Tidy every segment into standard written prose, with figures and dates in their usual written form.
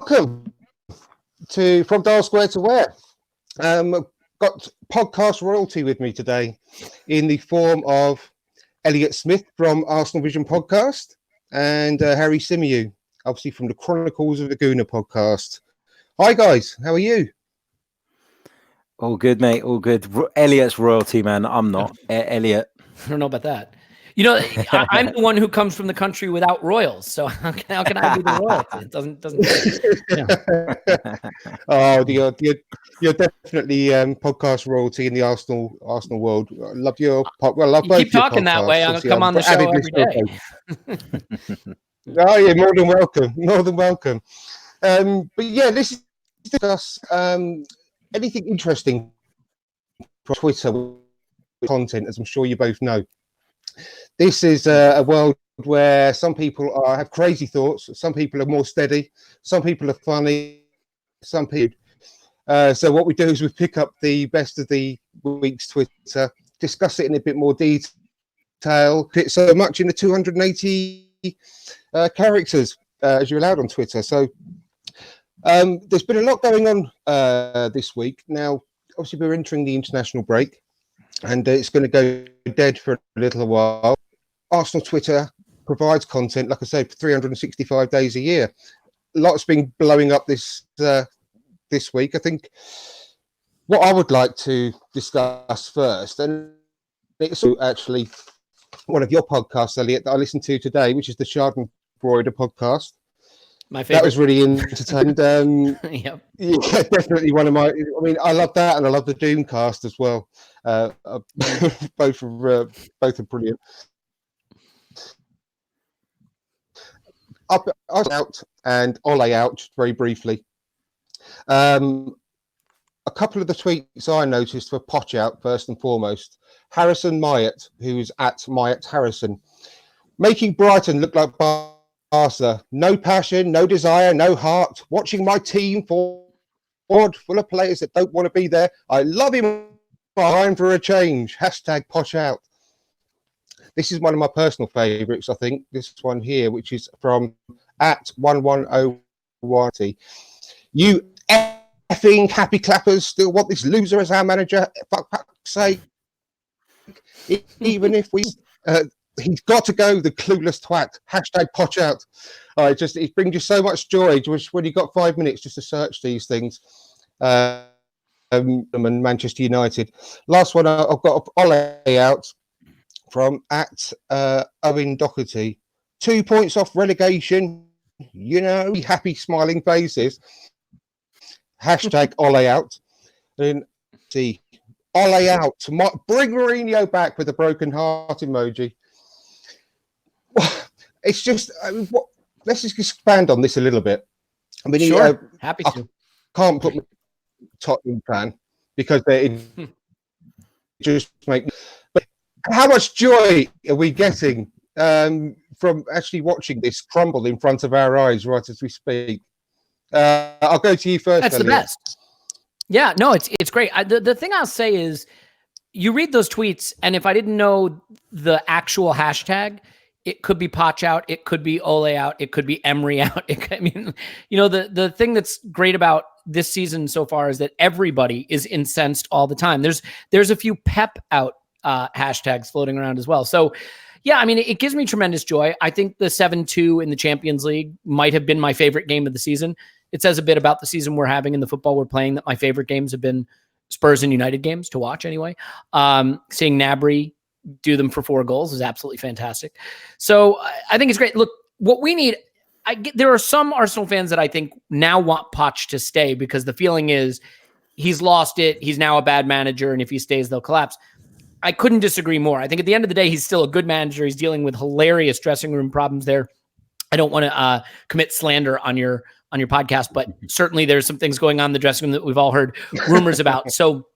Welcome to From Dial Square to Where. Got podcast royalty with me today in the form of Elliot Smith from Arsenal Vision podcast and Harry Symeou, obviously from the Chronicles of the Gooner podcast. Hi guys, how are you? All good, mate. All good. Elliot's royalty, man. I'm not. Elliot. I don't know about that. You know, I'm the one who comes from the country without royals. So how can I be the royalty? It doesn't. Yeah. Oh, you're definitely podcast royalty in the Arsenal world. I love your podcast. Well, I love both. Keep talking that way. I'll come on the show every day. Oh, yeah, more than welcome. More than welcome. But yeah, this is discuss anything interesting from Twitter content, as I'm sure you both know. This is a world where some people have crazy thoughts, some people are more steady, some people are funny, some people. So what we do is we pick up the best of the week's Twitter, discuss it in a bit more detail, fit so much in the 280 characters as you're allowed on Twitter. So there's been a lot going on this week. Now, obviously, we're entering the international break, and it's going to go dead for a little while. Arsenal Twitter provides content, like I said, for 365 days a year. Lots been blowing up this week. I think what I would like to discuss first, and it's actually one of your podcasts, Elliot, that I listened to today, which is the Schadenfreude podcast. My favorite. That was really entertained. Yep. Yeah, definitely one of my. I mean, I love that, and I love the Doomcast as well. Both are brilliant. Up out and Ole out very briefly. A couple of the tweets I noticed were Poch out first and foremost. Harrison Myatt, who's at Myatt Harrison, making Brighton look like Barca. No passion, no desire, no heart. Watching my team forward, full of players that don't want to be there. I love him. Time for a change. Hashtag Poch out. This is one of my personal favourites, I think. This one here, which is from at 1101. You effing happy clappers still want this loser as our manager? For fuck's sake. Even if we... he's got to go, the clueless twat. Hashtag Poch out. It brings you so much joy when you've got 5 minutes just to search these things. And Manchester United. Last one, I've got Ole out from at Owen Doherty. 2 points off relegation. You know, happy smiling faces. Hashtag Ole out. And see, Ole out. Bring Mourinho back with a broken heart emoji. It's just, let's just expand on this a little bit. I mean, sure. Happy to. Can't put Tottenham fan because they just make. But how much joy are we getting from actually watching this crumble in front of our eyes right as we speak? I'll go to you first. That's Elliot. The best. Yeah, no, it's great. The thing I'll say is, you read those tweets, and if I didn't know the actual hashtag, it could be Poch out, it could be Ole out, it could be Emery out. I mean, you know, the thing that's great about this season so far is that everybody is incensed all the time. There's a few Pep out hashtags floating around as well. So, yeah, I mean, it gives me tremendous joy. I think the 7-2 in the Champions League might have been my favorite game of the season. It says a bit about the season we're having and the football we're playing that my favorite games have been Spurs and United games to watch anyway. Seeing Gnabry do them for 4 goals is absolutely fantastic. So I think it's great. Look, what we need, there are some Arsenal fans that I think now want Poch to stay because the feeling is he's lost it. He's now a bad manager. And if he stays, they'll collapse. I couldn't disagree more. I think at the end of the day, he's still a good manager. He's dealing with hilarious dressing room problems there. I don't want to commit slander on your podcast, but certainly there's some things going on in the dressing room that we've all heard rumors about. So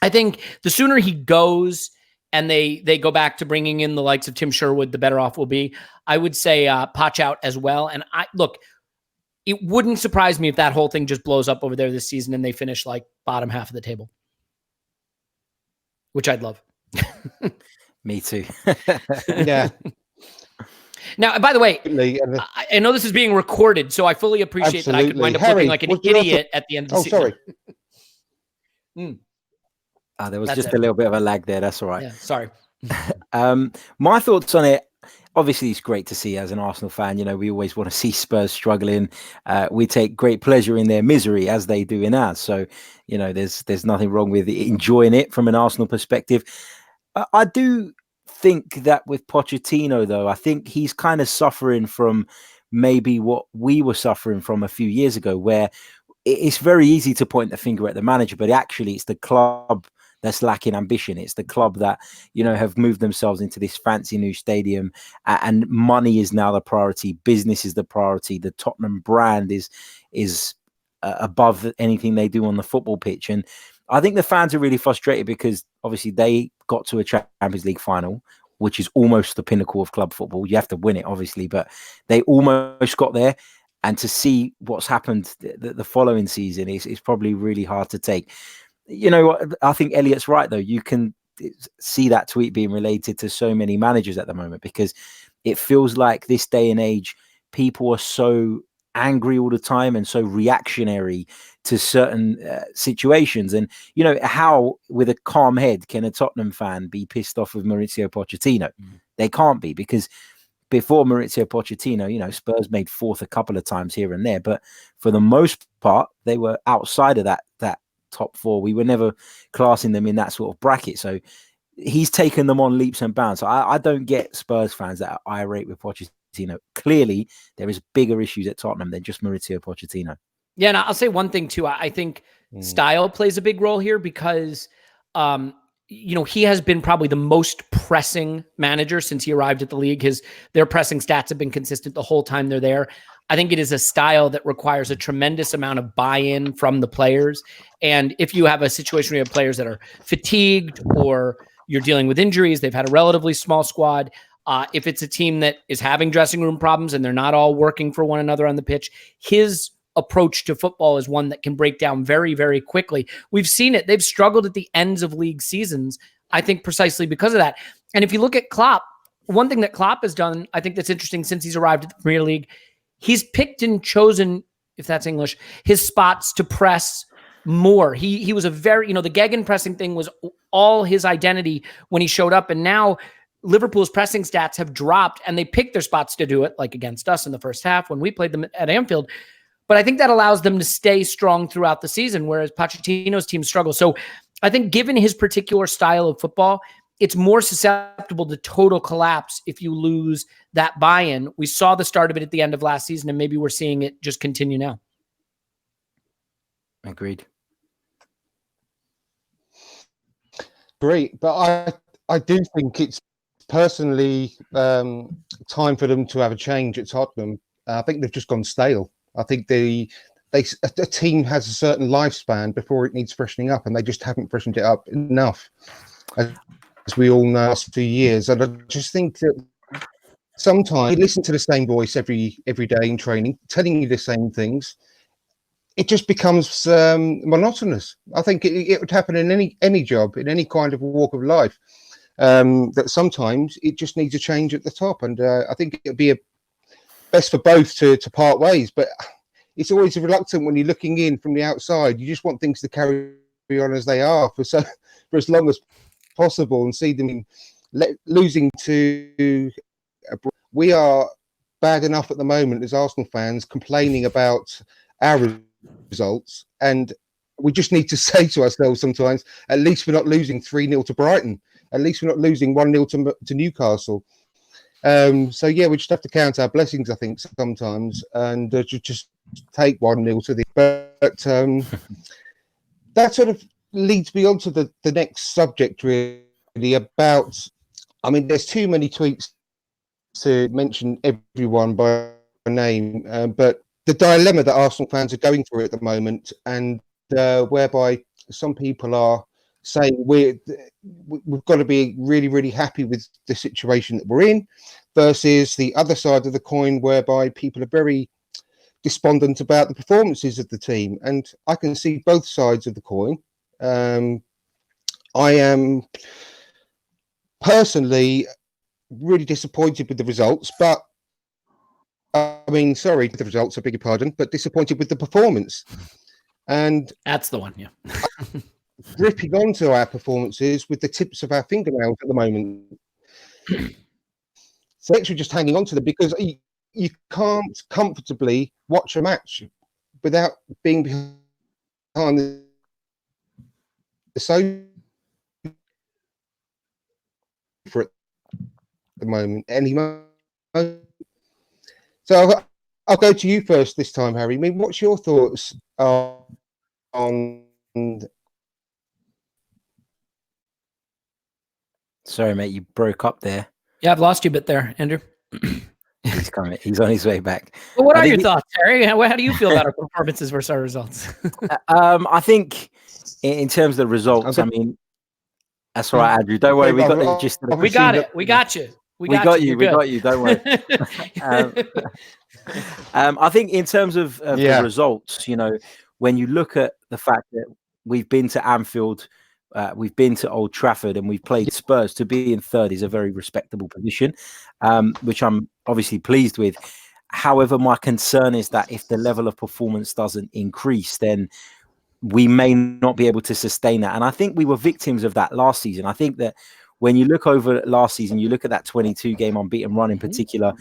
I think the sooner he goes and they go back to bringing in the likes of Tim Sherwood, the better off we'll be. I would say Poch out as well. And look, it wouldn't surprise me if that whole thing just blows up over there this season and they finish like bottom half of the table, which I'd love. Me too. Yeah. Now, by the way, And, I know this is being recorded, so I fully appreciate that I could wind up looking like an idiot at the end of the season. Sorry. There was just a little bit of a lag there. That's all right. Yeah, sorry. My thoughts on it. Obviously, it's great to see as an Arsenal fan. You know, we always want to see Spurs struggling. We take great pleasure in their misery as they do in ours. So, you know, there's nothing wrong with enjoying it from an Arsenal perspective. I do think that with Pochettino, though, I think he's kind of suffering from maybe what we were suffering from a few years ago, where it's very easy to point the finger at the manager, but actually it's the club that's lacking ambition. It's the club that, you know, have moved themselves into this fancy new stadium, and money is now the priority. Business is the priority. The Tottenham brand is above anything they do on the football pitch. And I think the fans are really frustrated because obviously they got to a Champions League final, which is almost the pinnacle of club football. You have to win it, obviously, but they almost got there. And to see what's happened the following season is probably really hard to take. You know, I think Elliot's right, though. You can see that tweet being related to so many managers at the moment, because it feels like this day and age, people are so angry all the time and so reactionary to certain situations. And, you know, how with a calm head can a Tottenham fan be pissed off with Mauricio Pochettino? They can't be, because before Mauricio Pochettino, you know, Spurs made fourth a couple of times here and there, but for the most part, they were outside of that top four. We were never classing them in that sort of bracket. So he's taken them on leaps and bounds. So I don't get Spurs fans that are irate with Pochettino. Clearly, there is bigger issues at Tottenham than just Mauricio Pochettino. Yeah, and I'll say one thing too. I think style plays a big role here because, you know, he has been probably the most pressing manager since he arrived at the league. Their pressing stats have been consistent the whole time they're there. I think it is a style that requires a tremendous amount of buy-in from the players. And if you have a situation where you have players that are fatigued or you're dealing with injuries, they've had a relatively small squad. If it's a team that is having dressing room problems and they're not all working for one another on the pitch, his approach to football is one that can break down very, very quickly. We've seen it. They've struggled at the ends of league seasons, I think, precisely because of that. And if you look at Klopp, one thing that Klopp has done, I think that's interesting since he's arrived at the Premier League, he's picked and chosen, if that's English, his spots to press more. He was a very, you know, the gegenpressing thing was all his identity when he showed up. And now Liverpool's pressing stats have dropped and they picked their spots to do it, like against us in the first half when we played them at Anfield. But I think that allows them to stay strong throughout the season, whereas Pochettino's team struggles. So I think given his particular style of football, it's more susceptible to total collapse if you lose that buy-in. We saw the start of it at the end of last season, and maybe we're seeing it just continue now. Agreed. Great, but I do think it's personally time for them to have a change at Tottenham. I think they've just gone stale. I think a team has a certain lifespan before it needs freshening up, and they just haven't freshened it up enough, as we all know, last few years. And I just think that sometimes you listen to the same voice every day in training, telling you the same things. It just becomes monotonous. I think it would happen in any job, in any kind of walk of life. That sometimes it just needs a change at the top, and I think it'd be best for both to part ways. But it's always reluctant when you're looking in from the outside. You just want things to carry on as they are for as long as possible, and see them losing to. We are bad enough at the moment as Arsenal fans complaining about our results, and we just need to say to ourselves sometimes, at least we're not losing 3-0 to Brighton. At least we're not losing 1-0 to Newcastle. So yeah, we just have to count our blessings, I think, sometimes, and just take 1-0 to the. But that sort of leads me on to the next subject, really, about. I mean, there's too many tweets to mention everyone by name, but the dilemma that Arsenal fans are going through at the moment, and whereby some people are saying we've got to be really, really happy with the situation that we're in, versus the other side of the coin, whereby people are very despondent about the performances of the team. And I can see both sides of the coin. I am personally really disappointed with the results, but I mean, sorry for the results, I beg your pardon, but disappointed with the performance. And that's the one, yeah. Gripping onto our performances with the tips of our fingernails at the moment. So actually just hanging on to them, because you can't comfortably watch a match without being behind the sofa at the moment. So I'll go to you first this time, Harry. I mean, what's your thoughts on? Sorry, mate, you broke up there. Yeah, I've lost you a bit there, Andrew. He's coming. He's on his way back. Well, what are your thoughts, Harry? How do you feel about our performances versus our results? I think in terms of the results, I mean, that's all right, Andrew. Don't worry, we got the gist of the We got it. We got you. We got you. We got you. Don't worry. I think in terms of the results, you know, when you look at the fact that we've been to Anfield, we've been to Old Trafford, and we've played Spurs, to be in third is a very respectable position, which I'm obviously pleased with. However, my concern is that if the level of performance doesn't increase, then we may not be able to sustain that. And I think we were victims of that last season. I think that when you look over last season, you look at that 22-game unbeaten run in particular,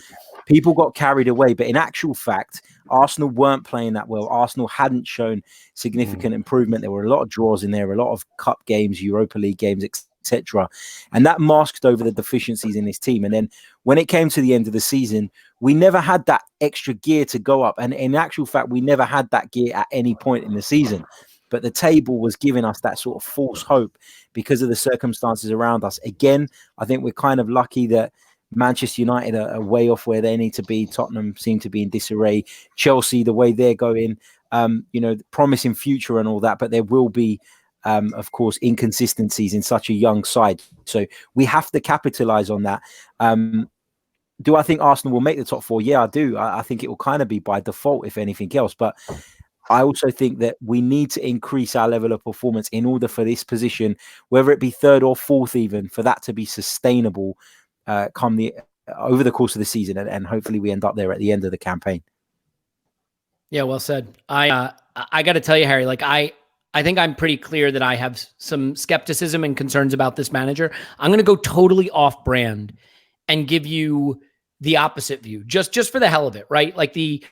people got carried away. But in actual fact, Arsenal weren't playing that well. Arsenal hadn't shown significant improvement. There were a lot of draws in there, a lot of cup games, Europa League games, etc. And that masked over the deficiencies in this team. And then when it came to the end of the season, we never had that extra gear to go up. And in actual fact, we never had that gear at any point in the season. But the table was giving us that sort of false hope because of the circumstances around us. Again, I think we're kind of lucky that Manchester United are way off where they need to be. Tottenham seem to be in disarray. Chelsea, the way they're going, you know, promising future and all that. But there will be, of course, inconsistencies in such a young side. So we have to capitalize on that. Do I think Arsenal will make the top four? Yeah, I do. I think it will kind of be by default, if anything else. But I also think that we need to increase our level of performance in order for this position, whether it be third or fourth even, for that to be sustainable over the course of the season. And hopefully we end up there at the end of the campaign. Yeah, well said. I got to tell you, Harry, like I think I'm pretty clear that I have some skepticism and concerns about this manager. I'm going to go totally off brand and give you the opposite view, just for the hell of it, right? Like the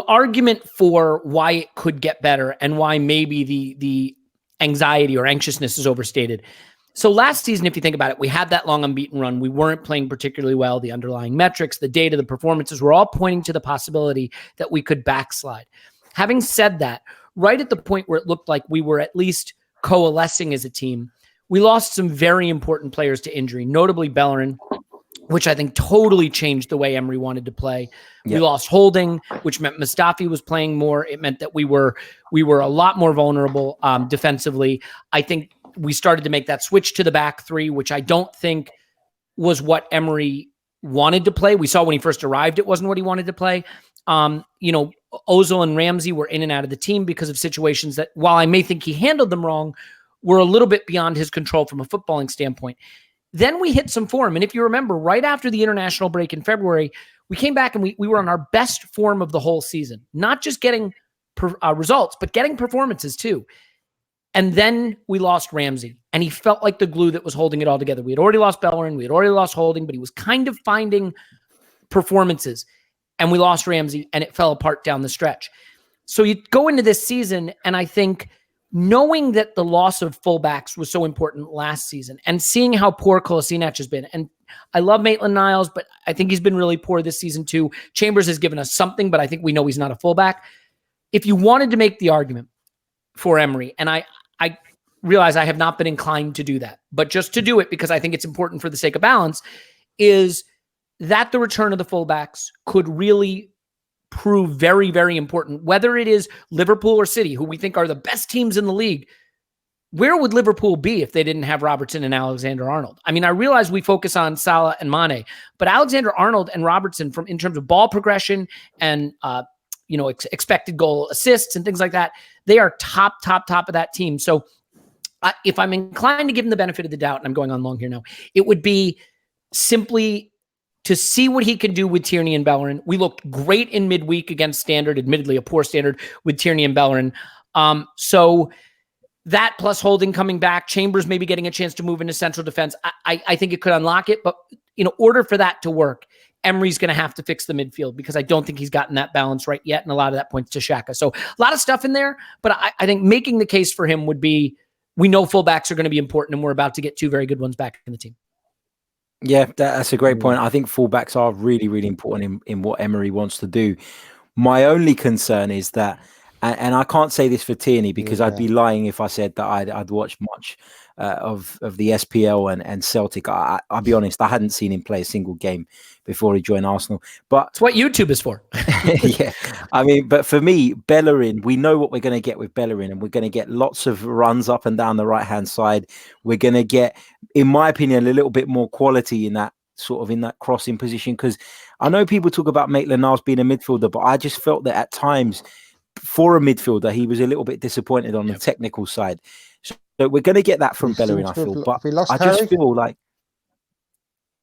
argument for why it could get better and why maybe the anxiety or anxiousness is overstated. So last season, if you think about it, we had that long unbeaten run. We weren't playing particularly well. The underlying metrics, the data, the performances were all pointing to the possibility that we could backslide. Having said that, right at the point where it looked like we were at least coalescing as a team, we lost some very important players to injury, notably Bellerin, which I think totally changed the way Emery wanted to play. Yep. We lost Holding, which meant Mustafi was playing more. It meant that we were a lot more vulnerable defensively. I think we started to make that switch to the back three, which I don't think was what Emery wanted to play. We saw when he first arrived, it wasn't what he wanted to play. You know, Ozil and Ramsey were in and out of the team because of situations that, while I may think he handled them wrong, were a little bit beyond his control from a footballing standpoint. Then we hit some form. And if you remember, right after the international break in February, we came back and we were on our best form of the whole season, not just getting results, but getting performances too. And then we lost Ramsey, and he felt like the glue that was holding it all together. We had already lost Bellerin, we had already lost Holding, but he was kind of finding performances. And we lost Ramsey, and it fell apart down the stretch. So you go into this season, and I think knowing that the loss of fullbacks was so important last season and seeing how poor Kolasinac has been, and I love Maitland-Niles, but I think he's been really poor this season too. Chambers has given us something, but I think we know he's not a fullback. If you wanted to make the argument for Emery, and I realize I have not been inclined to do that, but just to do it because I think it's important for the sake of balance, is that the return of the fullbacks could really prove very, very important, whether it is Liverpool or City, who we think are the best teams in the league. Where would Liverpool be if they didn't have Robertson and Alexander-Arnold? I mean, I realize we focus on Salah and Mane, but Alexander-Arnold and Robertson, in terms of ball progression and expected goal assists and things like that, they are top of that team. So if I'm inclined to give them the benefit of the doubt, and I'm going on long here now, it would be simply to see what he can do with Tierney and Bellerin. We looked great in midweek against Standard, admittedly a poor Standard with Tierney and Bellerin. So that plus Holding coming back, Chambers maybe getting a chance to move into central defense. I think it could unlock it, but in order for that to work, Emery's going to have to fix the midfield because I don't think he's gotten that balance right yet. And a lot of that points to Xhaka. So a lot of stuff in there, but I think making the case for him would be, we know fullbacks are going to be important and we're about to get two very good ones back in the team. Yeah, that's a great point. I think fullbacks are really, really important in what Emery wants to do. My only concern is that, and I can't say this for Tierney because I'd be lying if I said that I'd watched much of the SPL and Celtic. I'll be honest, I hadn't seen him play a single game before he joined Arsenal. But it's what YouTube is for. Yeah, I mean, but for me, Bellerin, we know what we're going to get with Bellerin, and we're going to get lots of runs up and down the right-hand side. We're going to get, in my opinion, a little bit more quality in that crossing position, because I know people talk about Maitland-Niles being a midfielder, but I just felt that at times for a midfielder, he was a little bit disappointed on the technical side. So we're going to get that from Bellerin, I feel. But I just feel like,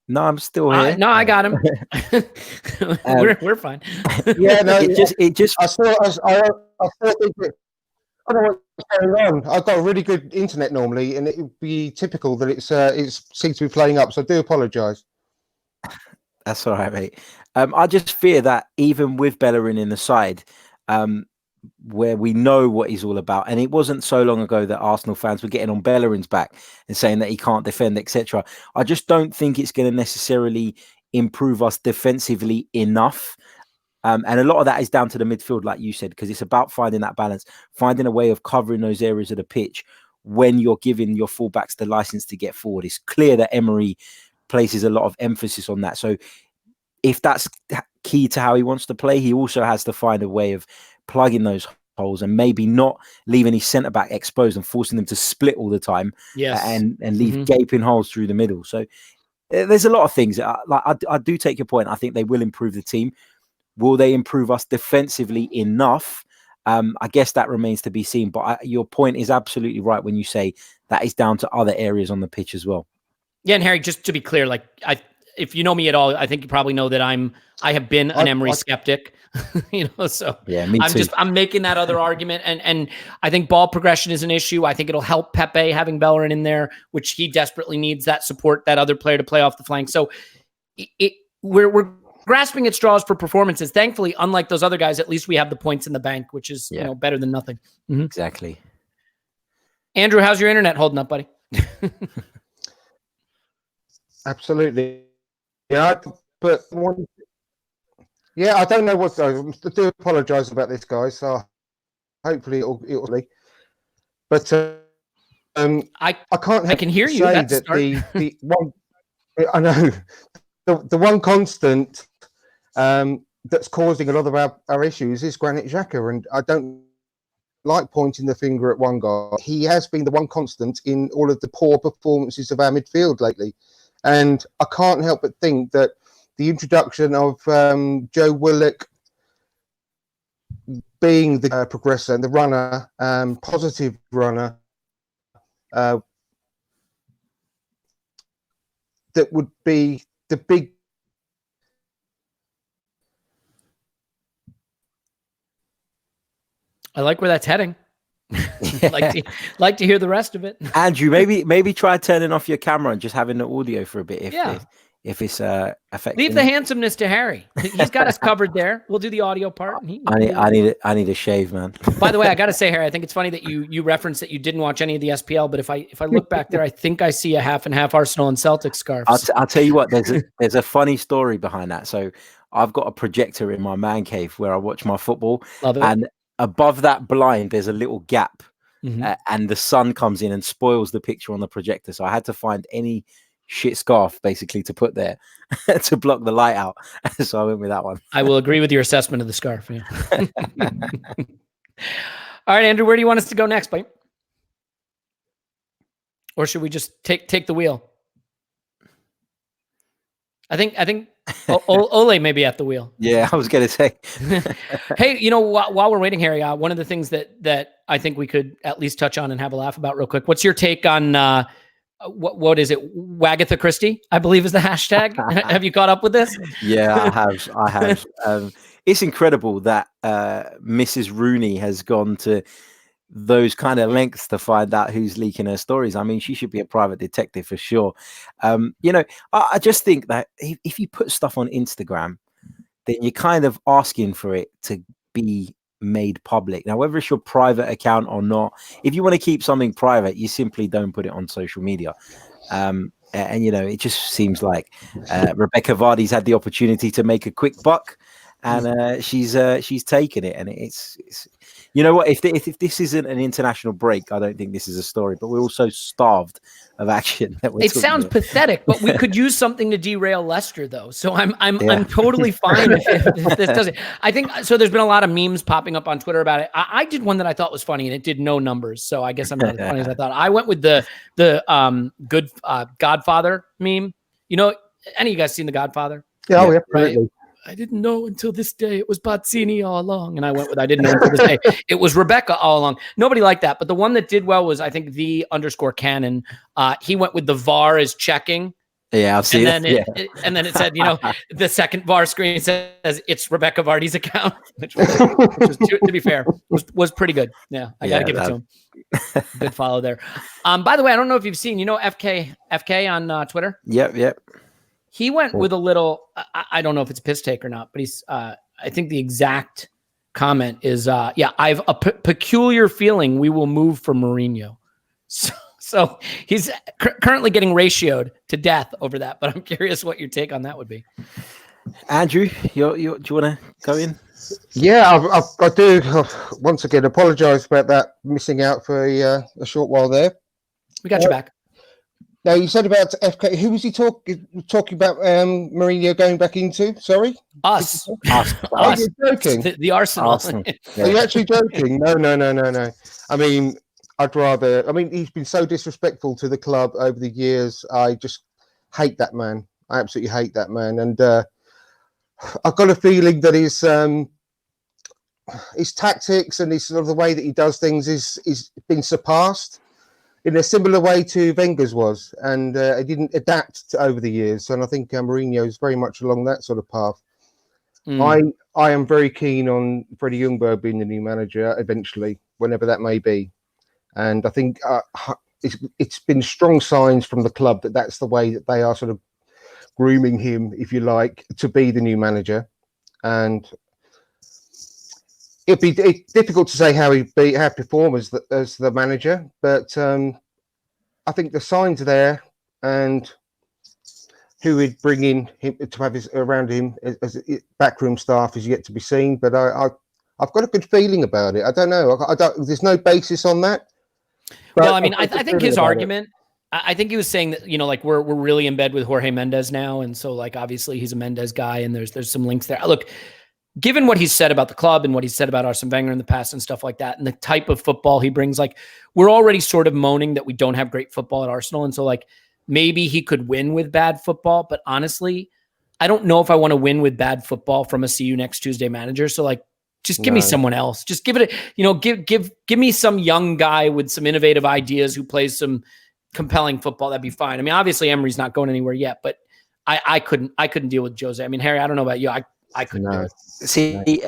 no, I'm still here. No, I got him. We're fine. Yeah, no, it just. I thought I don't know what's going on. I've got a really good internet normally, and it would be typical that it seems to be playing up. So I do apologise. That's all right, mate. I just fear that even with Bellerin in the side, where we know what he's all about, and it wasn't so long ago that Arsenal fans were getting on Bellerin's back and saying that he can't defend, etc. I just don't think it's going to necessarily improve us defensively enough. And a lot of that is down to the midfield, like you said, because it's about finding that balance, finding a way of covering those areas of the pitch when you're giving your fullbacks the license to get forward. It's clear that Emery places a lot of emphasis on that. So if that's key to how he wants to play, he also has to find a way of plugging those holes and maybe not leaving his centre back exposed and forcing them to split all the time. Yes. And leave gaping holes through the middle. So there's a lot of things. I do take your point. I think they will improve the team. Will they improve us defensively enough? I guess that remains to be seen. But your point is absolutely right when you say that is down to other areas on the pitch as well. Yeah, and Harry, just to be clear, like if you know me at all, I think you probably know that I have been an Emery skeptic. So yeah, me too. I'm making that other argument, and I think ball progression is an issue. I think it'll help Pepe having Bellerin in there, which he desperately needs that support, that other player to play off the flank. So we're grasping at straws for performances. Thankfully, unlike those other guys, at least we have the points in the bank, which is better than nothing. Mm-hmm. Exactly. Andrew, how's your internet holding up, buddy? Absolutely. Yeah, but I don't know what. I do apologise about this, guys. So hopefully it'll be. But I can't. I can hear you. Say that the one. I know the one constant that's causing a lot of our issues is Granit Xhaka, and I don't like pointing the finger at one guy. He has been the one constant in all of the poor performances of our midfield lately. And I can't help but think that the introduction of Joe Willock being the progressor and the runner, positive runner, that would be the big. I like where that's heading. like to hear the rest of it. Andrew, maybe try turning off your camera and just having the audio for a bit if it's affecting. Leave the handsomeness to Harry. He's got us covered there. We'll do the audio part. I need a shave, man. By the way, I got to say, Harry, I think it's funny that you referenced that you didn't watch any of the SPL, but if I look back there, I think I see a half and half Arsenal and Celtic scarves. I'll tell you what, there's a funny story behind that. So I've got a projector in my man cave where I watch my football. Love it. And above that blind, there's a little gap, and the sun comes in and spoils the picture on the projector. So I had to find any shit scarf basically to put there to block the light out. So I went with that one. I will agree with your assessment of the scarf. Yeah. All right, Andrew, where do you want us to go next, Mike? Or should we just take the wheel? I think Ole may be at the wheel. Yeah, I was going to say. Hey, while we're waiting, Harry, one of the things that I think we could at least touch on and have a laugh about real quick. What's your take on what is it? Wagatha Christie, I believe is the hashtag. Have you caught up with this? Yeah, I have. It's incredible that Mrs. Rooney has gone to those kind of lengths to find out who's leaking her stories. I mean, she should be a private detective for sure. I just think that if you put stuff on Instagram, then you're kind of asking for it to be made public. Now, whether it's your private account or not, if you want to keep something private, you simply don't put it on social media. And it just seems like Rebecca Vardy's had the opportunity to make a quick buck, and she's taken it. And it's you know what, if this isn't an international break, I don't think this is a story. But we're also starved of action. It sounds pathetic, but we could use something to derail Leicester, though. So I'm totally fine if this doesn't. I think so. There's been a lot of memes popping up on Twitter about it. I did one that I thought was funny, and it did no numbers. So I guess I'm not as funny as I thought. I went with the good Godfather meme. You know, any of you guys seen The Godfather? Yeah, absolutely. Right? I didn't know until this day it was Bazzini all along. And I went with I didn't know until this day it was Rebecca all along. Nobody liked that. But the one that did well was, I think, _Cannon. He went with the VAR is checking. Yeah, I've seen it. And then it said, the second VAR screen says it's Rebecca Vardy's account, which was to be fair, was pretty good. Yeah, I got to give it to him. Good follow there. By the way, I don't know if you've seen, FK on Twitter? Yep. He went with a little, I don't know if it's piss take or not, but he's, I think the exact comment is, I've a peculiar feeling we will move for Mourinho. So he's currently getting ratioed to death over that, but I'm curious what your take on that would be. Andrew, do you want to go in? Yeah, I do. Once again, apologise about that, missing out for a short while there. We got you back. Now, you said about FK. Who was he talking about Mourinho going back into? Sorry? Us. Are you joking? The Arsenal. Yeah. Are you actually joking? No. I mean, he's been so disrespectful to the club over the years. I just hate that man. I absolutely hate that man. And I've got a feeling that his tactics and his sort of the way that he does things is been surpassed in a similar way to Wenger's was, and he didn't adapt over the years. And I think Mourinho is very much along that sort of path. I am very keen on Freddie Ljungberg being the new manager eventually, whenever that may be. And I think it's been strong signs from the club that that's the way that they are sort of grooming him, if you like, to be the new manager. And it's difficult to say how he'd perform as the manager, but I think the signs are there, and who he'd bring in him to have around him as backroom staff is yet to be seen. But I've got a good feeling about it. I don't know. There's no basis on that. Well, I mean, I think his argument. I think he was saying that, like we're really in bed with Jorge Mendes now, and so like obviously he's a Mendes guy, and there's some links there. Look, given what he's said about the club and what he's said about Arsene Wenger in the past and stuff like that, and the type of football he brings, like we're already sort of moaning that we don't have great football at Arsenal, and so like maybe he could win with bad football, but honestly, I don't know if I want to win with bad football from a see you next Tuesday manager. So like, just give me someone else. Just give it give me some young guy with some innovative ideas who plays some compelling football. That'd be fine. I mean, obviously Emery's not going anywhere yet, but I couldn't deal with Jose. I mean, Harry, I don't know about you. I couldn't do it. See,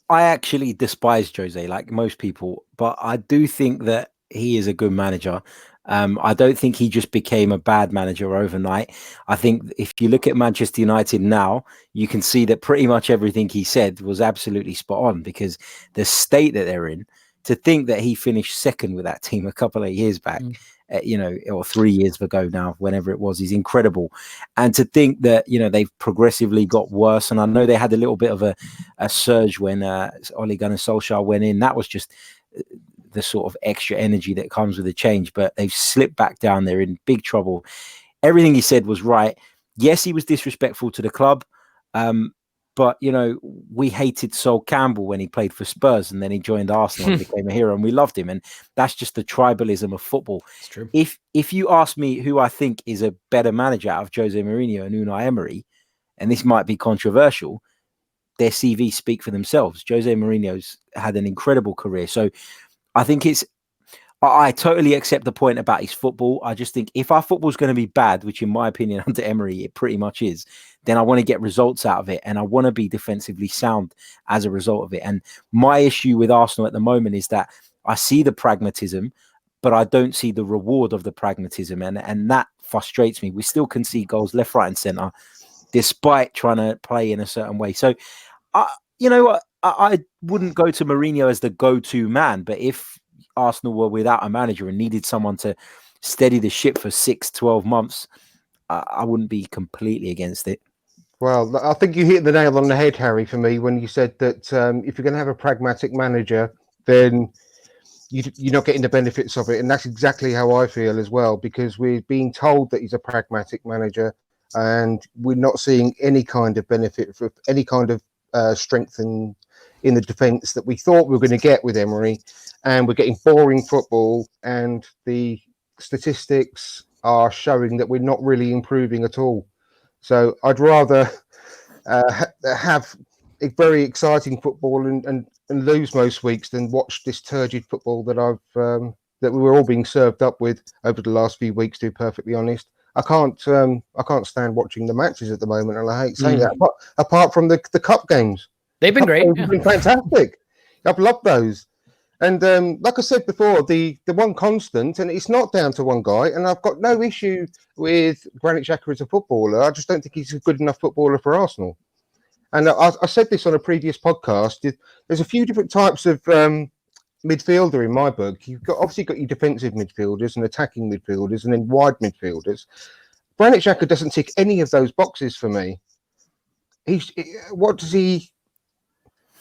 I actually despise Jose like most people, but I do think that he is a good manager. I don't think he just became a bad manager overnight. I think if you look at Manchester United now, you can see that pretty much everything he said was absolutely spot on, because the state that they're in, to think that he finished second with that team a couple of years back, or 3 years ago now, whenever it was, is incredible. And to think that, they've progressively got worse. And I know they had a little bit of a surge when Ole Gunnar Solskjaer went in. That was just the sort of extra energy that comes with the change, but they've slipped back down. They're in big trouble. Everything he said was right. Yes, he was disrespectful to the club. But, we hated Sol Campbell when he played for Spurs, and then he joined Arsenal and became a hero, and we loved him. And that's just the tribalism of football. It's true. If you ask me who I think is a better manager out of Jose Mourinho and Unai Emery, and this might be controversial, their CVs speak for themselves. Jose Mourinho's had an incredible career. So I think I totally accept the point about his football. I just think if our football's going to be bad, which in my opinion under Emery it pretty much is, then I want to get results out of it, and I want to be defensively sound as a result of it. And my issue with Arsenal at the moment is that I see the pragmatism, but I don't see the reward of the pragmatism, and that frustrates me. We still concede goals left, right, and centre, despite trying to play in a certain way. So, you know what? I wouldn't go to Mourinho as the go-to man, but if Arsenal were without a manager and needed someone to steady the ship for 6-12 months, I wouldn't be completely against it. Well, I think you hit the nail on the head, Harry, for me, when you said that if you're going to have a pragmatic manager, then you're not getting the benefits of it. And that's exactly how I feel as well, because we're being told that he's a pragmatic manager and we're not seeing any kind of benefit for any kind of strength in the defence that we thought we were going to get with Emery. And we're getting boring football, and the statistics are showing that we're not really improving at all. So I'd rather have a very exciting football and lose most weeks than watch this turgid football that that we were all being served up with over the last few weeks. To be perfectly honest, I can't stand watching the matches at the moment, and I hate saying that. Apart from the cup games, they've been great. They've been fantastic. I've loved those. And like I said before, the one constant, and it's not down to one guy, and I've got no issue with Granit Xhaka as a footballer. I just don't think he's a good enough footballer for Arsenal. And I said this on a previous podcast. There's a few different types of midfielder in my book. You've obviously got your defensive midfielders and attacking midfielders, and then wide midfielders. Granit Xhaka doesn't tick any of those boxes for me. What does he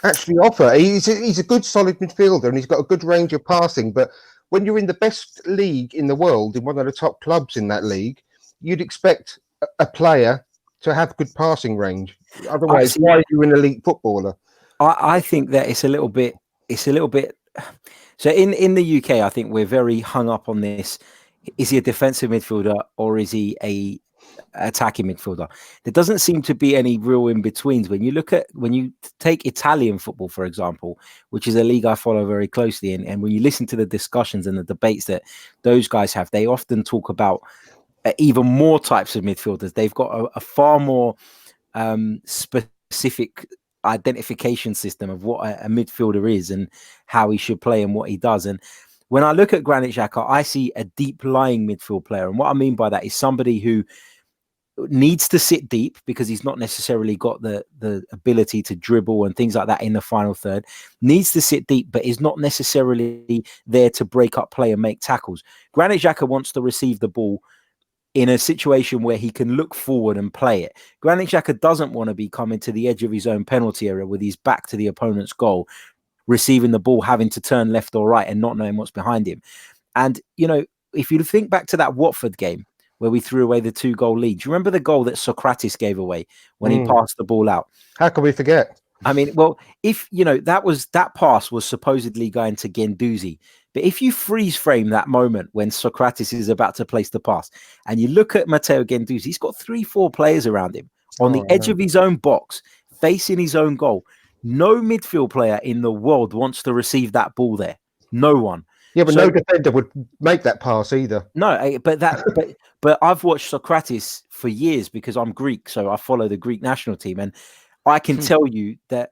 actually offer? He's a good solid midfielder, and he's got a good range of passing, but when you're in the best league in the world, in one of the top clubs in that league, you'd expect a player to have good passing range. Otherwise, why are you an elite footballer? I think that it's a little bit so in the UK, I think we're very hung up on this. Is he a defensive midfielder or is he a attacking midfielder? There doesn't seem to be any real in-betweens. When you take Italian football, for example, which is a league I follow very closely, and when you listen to the discussions and the debates that those guys have, they often talk about even more types of midfielders. They've got a far more specific identification system of what a midfielder is and how he should play and what he does. And when I look at Granit Xhaka, I see a deep lying midfield player. And what I mean by that is somebody who needs to sit deep because he's not necessarily got the ability to dribble and things like that in the final third, needs to sit deep, but is not necessarily there to break up play and make tackles. Granit Xhaka wants to receive the ball in a situation where he can look forward and play it. Granit Xhaka doesn't want to be coming to the edge of his own penalty area with his back to the opponent's goal, receiving the ball, having to turn left or right and not knowing what's behind him. And, you know, if you think back to that Watford game where we threw away the 2-goal lead, do you remember the goal that Socrates gave away when he passed the ball out? How can we forget? I mean, well, if, you know, that pass was supposedly going to Guendouzi. But if you freeze frame that moment when Socrates is about to place the pass and you look at Matteo Guendouzi, he's got 3-4 players around him on the edge of his own box, facing his own goal. No midfield player in the world wants to receive that ball there. No one. Yeah, but no defender would make that pass either. No, but I've watched Socrates for years because I'm Greek, so I follow the Greek national team, and I can tell you that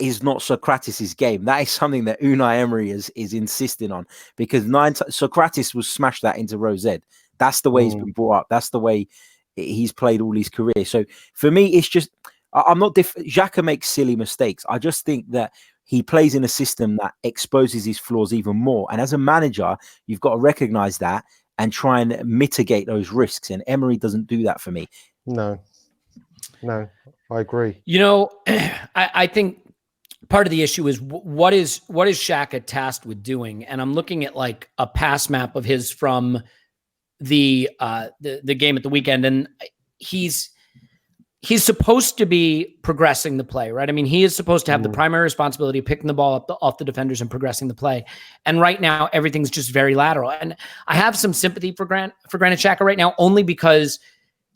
is not Socrates' game. That is something that Unai Emery is insisting on, because Socrates will smash that into row Z. That's the way he's been brought up. That's the way he's played all his career. So for me, it's just Xhaka makes silly mistakes. I just think that he plays in a system that exposes his flaws even more. And as a manager, you've got to recognize that and try and mitigate those risks. And Emery doesn't do that for me. No, I agree. You know, I think part of the issue is what is Xhaka tasked with doing? And I'm looking at like a pass map of his from the game at the weekend, and he's supposed to be progressing the play, right? I mean, he is supposed to have the primary responsibility of picking the ball up off the defenders and progressing the play. And right now, everything's just very lateral. And I have some sympathy for Granit Xhaka right now, only because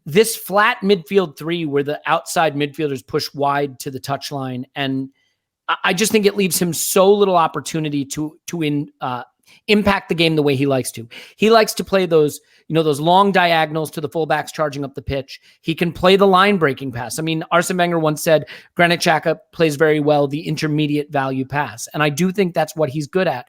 this flat midfield three where the outside midfielders push wide to the touchline, and I just think it leaves him so little opportunity to impact the game the way he likes to. He likes to play those, those long diagonals to the fullbacks charging up the pitch. He can play the line breaking pass. I mean, Arsene Wenger once said Granit Xhaka plays very well the intermediate value pass. And I do think that's what he's good at.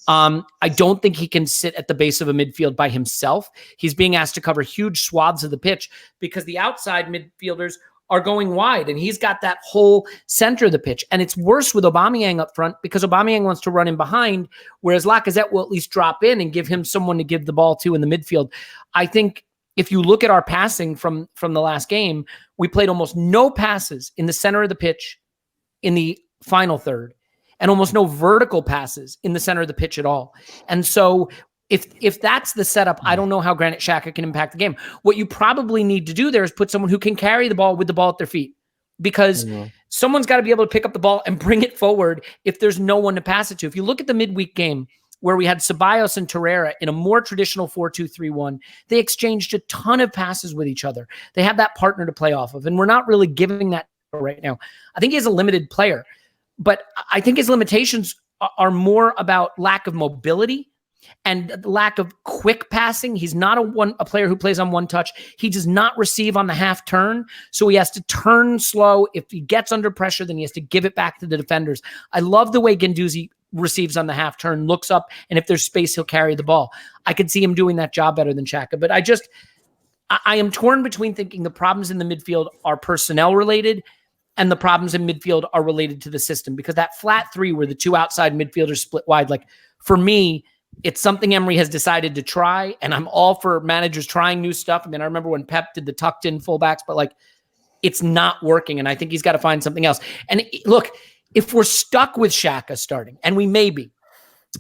I don't think he can sit at the base of a midfield by himself. He's being asked to cover huge swaths of the pitch because the outside midfielders are going wide, and he's got that whole center of the pitch. And it's worse with Aubameyang up front because Aubameyang wants to run in behind, whereas Lacazette will at least drop in and give him someone to give the ball to in the midfield. I think if you look at our passing from the last game, we played almost no passes in the center of the pitch in the final third, and almost no vertical passes in the center of the pitch at all. And so if that's the setup, I don't know how Granit Xhaka can impact the game. What you probably need to do there is put someone who can carry the ball with the ball at their feet, because someone's got to be able to pick up the ball and bring it forward if there's no one to pass it to. If you look at the midweek game where we had Ceballos and Torreira in a more traditional 4-2-3-1, they exchanged a ton of passes with each other. They have that partner to play off of, and we're not really giving that right now. I think he's a limited player, but I think his limitations are more about lack of mobility and lack of quick passing. He's not a player who plays on one touch. He does not receive on the half turn, so he has to turn slow. If he gets under pressure, then he has to give it back to the defenders. I love the way Guendouzi receives on the half turn, looks up, and if there's space, he'll carry the ball. I could see him doing that job better than Xhaka, but I am torn between thinking the problems in the midfield are personnel related and the problems in midfield are related to the system, because that flat three where the two outside midfielders split wide, like for me, it's something Emery has decided to try, and I'm all for managers trying new stuff. I mean, I remember when Pep did the tucked in fullbacks, but like it's not working, and I think he's got to find something else. And look, if we're stuck with Xhaka starting, and we may be,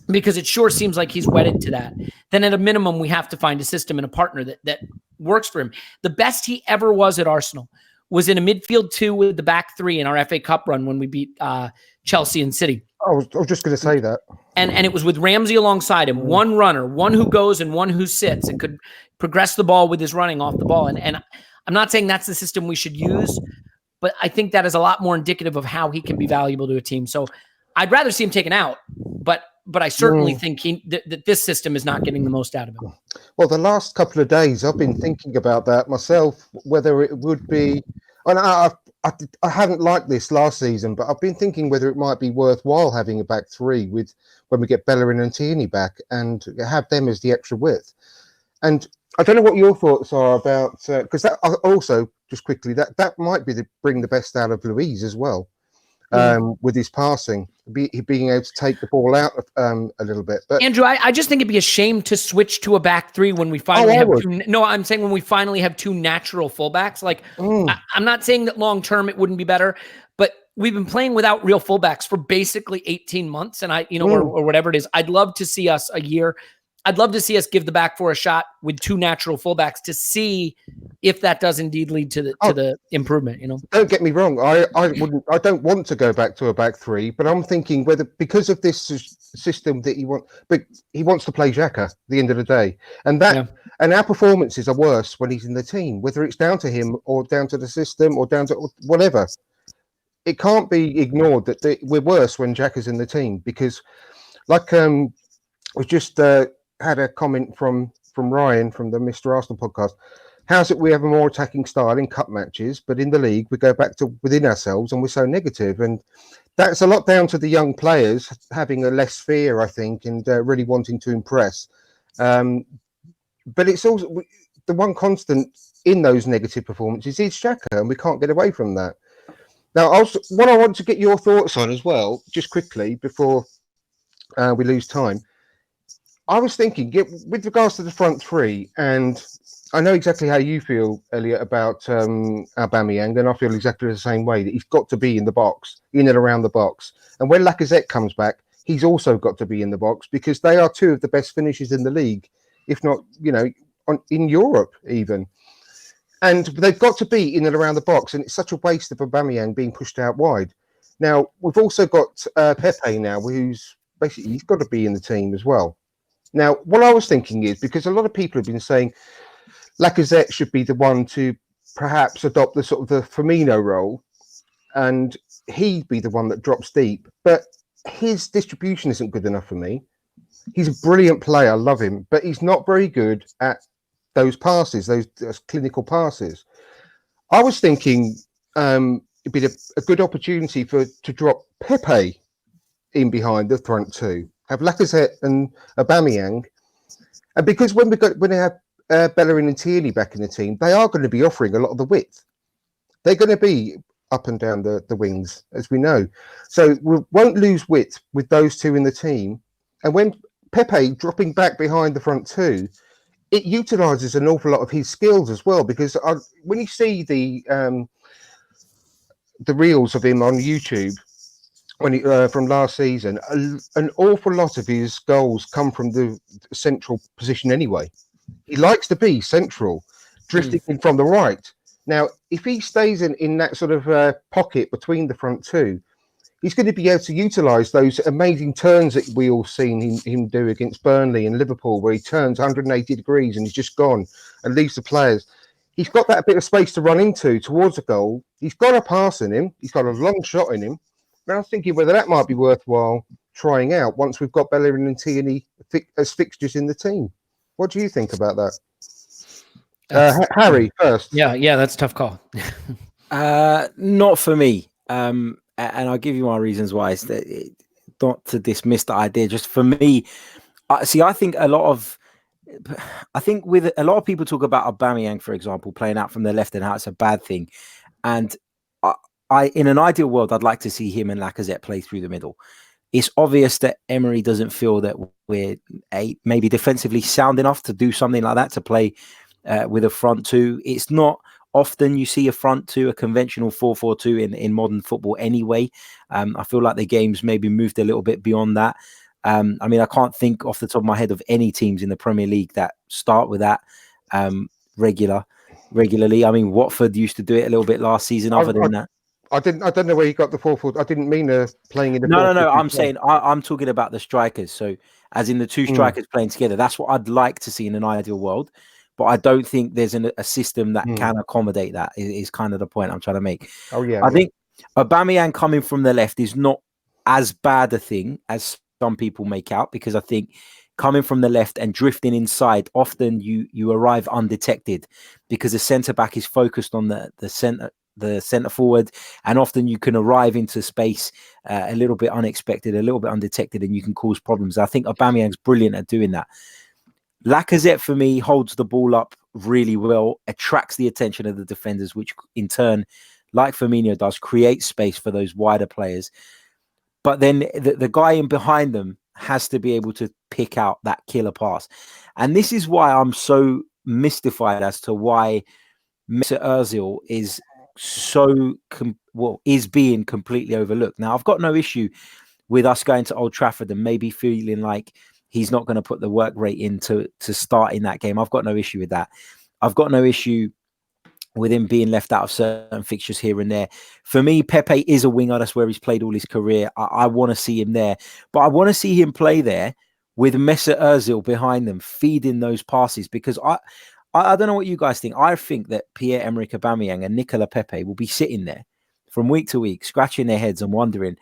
because it sure seems like he's wedded to that, then at a minimum, we have to find a system and a partner that works for him. The best he ever was at Arsenal was in a midfield two with the back three in our FA Cup run when we beat Chelsea and City. I was just going to say that. And it was with Ramsey alongside him, one runner, one who goes and one who sits and could progress the ball with his running off the ball. And I'm not saying that's the system we should use, but I think that is a lot more indicative of how he can be valuable to a team. So I'd rather see him taken out, but I certainly think that this system is not getting the most out of him. Well, the last couple of days, I've been thinking about that myself, whether it would be, and I haven't liked this last season, but I've been thinking whether it might be worthwhile having a back three with when we get Bellerin and Tierney back and have them as the extra width. And I don't know what your thoughts are about, because that also, just quickly, that might be bring the best out of Luiz as well, with his passing, being able to take the ball out a little bit. But Andrew, I just think it'd be a shame to switch to a back three when we finally have two. No, I'm saying when we finally have two natural fullbacks. Like, I'm not saying that long term it wouldn't be better, but we've been playing without real fullbacks for basically 18 months, and or whatever it is. I'd love to see us a year. I'd love to see us give the back four a shot with two natural fullbacks to see if that does indeed lead to the improvement. Don't get me wrong. I don't want to go back to a back three, but I'm thinking whether because of this system that he wants to play Xhaka at the end of the day, and and our performances are worse when he's in the team, whether it's down to him or down to the system or down to whatever. It can't be ignored that we're worse when Xhaka's in the team, because like we just had a comment from Ryan from the Mr. Arsenal podcast. How's it we have a more attacking style in cup matches, but in the league we go back to within ourselves and we're so negative? And that's a lot down to the young players having a less fear, I think, and really wanting to impress. But it's also the one constant in those negative performances is Xhaka, and we can't get away from that. Now, what I want to get your thoughts on as well, just quickly before we lose time. I was thinking, with regards to the front three, and I know exactly how you feel, Elliot, about Aubameyang, and I feel exactly the same way, that he's got to be in the box, in and around the box. And when Lacazette comes back, he's also got to be in the box, because they are two of the best finishers in the league, if not, in Europe even. And they've got to be in and around the box, and it's such a waste of Aubameyang being pushed out wide. Now, we've also got Pepe now, who's basically, he's got to be in the team as well. Now, what I was thinking is, because a lot of people have been saying Lacazette should be the one to perhaps adopt the sort of the Firmino role, and he'd be the one that drops deep, but his distribution isn't good enough for me. He's a brilliant player. I love him, but he's not very good at those passes, those clinical passes. I was thinking it'd be a good opportunity to drop Pepe in behind the front two, have Lacazette and Aubameyang, and because when they have Bellerin and Tierney back in the team, they are going to be offering a lot of the width. They're going to be up and down the wings, as we know. So we won't lose width with those two in the team. And when Pepe dropping back behind the front two, it utilises an awful lot of his skills as well. Because when you see the reels of him on YouTube from last season, an awful lot of his goals come from the central position anyway. He likes to be central, drifting in from the right. Now, if he stays in that sort of pocket between the front two, he's going to be able to utilise those amazing turns that we all seen him do against Burnley and Liverpool, where he turns 180 degrees and he's just gone and leaves the players. He's got that bit of space to run into towards a goal. He's got a pass in him. He's got a long shot in him. And I'm thinking whether that might be worthwhile trying out once we've got Bellerin and Tierney as fixtures in the team. What do you think about that? Harry first. Yeah, that's a tough call. Not for me. And I'll give you my reasons why. It's not to dismiss the idea. Just for me, I think with a lot of people talk about Aubameyang, for example, playing out from the left and how it's a bad thing. And I in an ideal world, I'd like to see him and Lacazette play through the middle. It's obvious that Emery doesn't feel that we're maybe defensively sound enough to do something like that, to play with a front two. It's not often you see a front two, a conventional 4-4-2 in modern football anyway. I feel like the game's maybe moved a little bit beyond that. I mean, I can't think off the top of my head of any teams in the Premier League that start with that regularly. I mean, Watford used to do it a little bit last season. Other than that, I don't know where you got the 4-4. I didn't mean playing in the. No. I'm saying I'm talking about the strikers. So, as in the two strikers playing together. That's what I'd like to see in an ideal world. But I don't think there's a system that can accommodate that. Is kind of the point I'm trying to make. Oh yeah. I think Aubameyang coming from the left is not as bad a thing as some people make out, because I think coming from the left and drifting inside, often you arrive undetected because the centre back is focused on the centre forward, and often you can arrive into space a little bit unexpected, a little bit undetected, and you can cause problems. I think Aubameyang's brilliant at doing that. Lacazette, for me, holds the ball up really well, attracts the attention of the defenders, which in turn, like Firmino does, creates space for those wider players. But then the guy in behind them has to be able to pick out that killer pass. And this is why I'm so mystified as to why Mesut Ozil is is being completely overlooked. Now, I've got no issue with us going to Old Trafford and maybe feeling like he's not going to put the work rate in to start in that game. I've got no issue with that. I've got no issue with him being left out of certain fixtures here and there. For me, Pepe is a winger. That's where he's played all his career. I want to see him there. But I want to see him play there with Mesut Ozil behind them, feeding those passes, because I don't know what you guys think. I think that Pierre-Emerick Aubameyang and Nicolas Pepe will be sitting there from week to week, scratching their heads and wondering,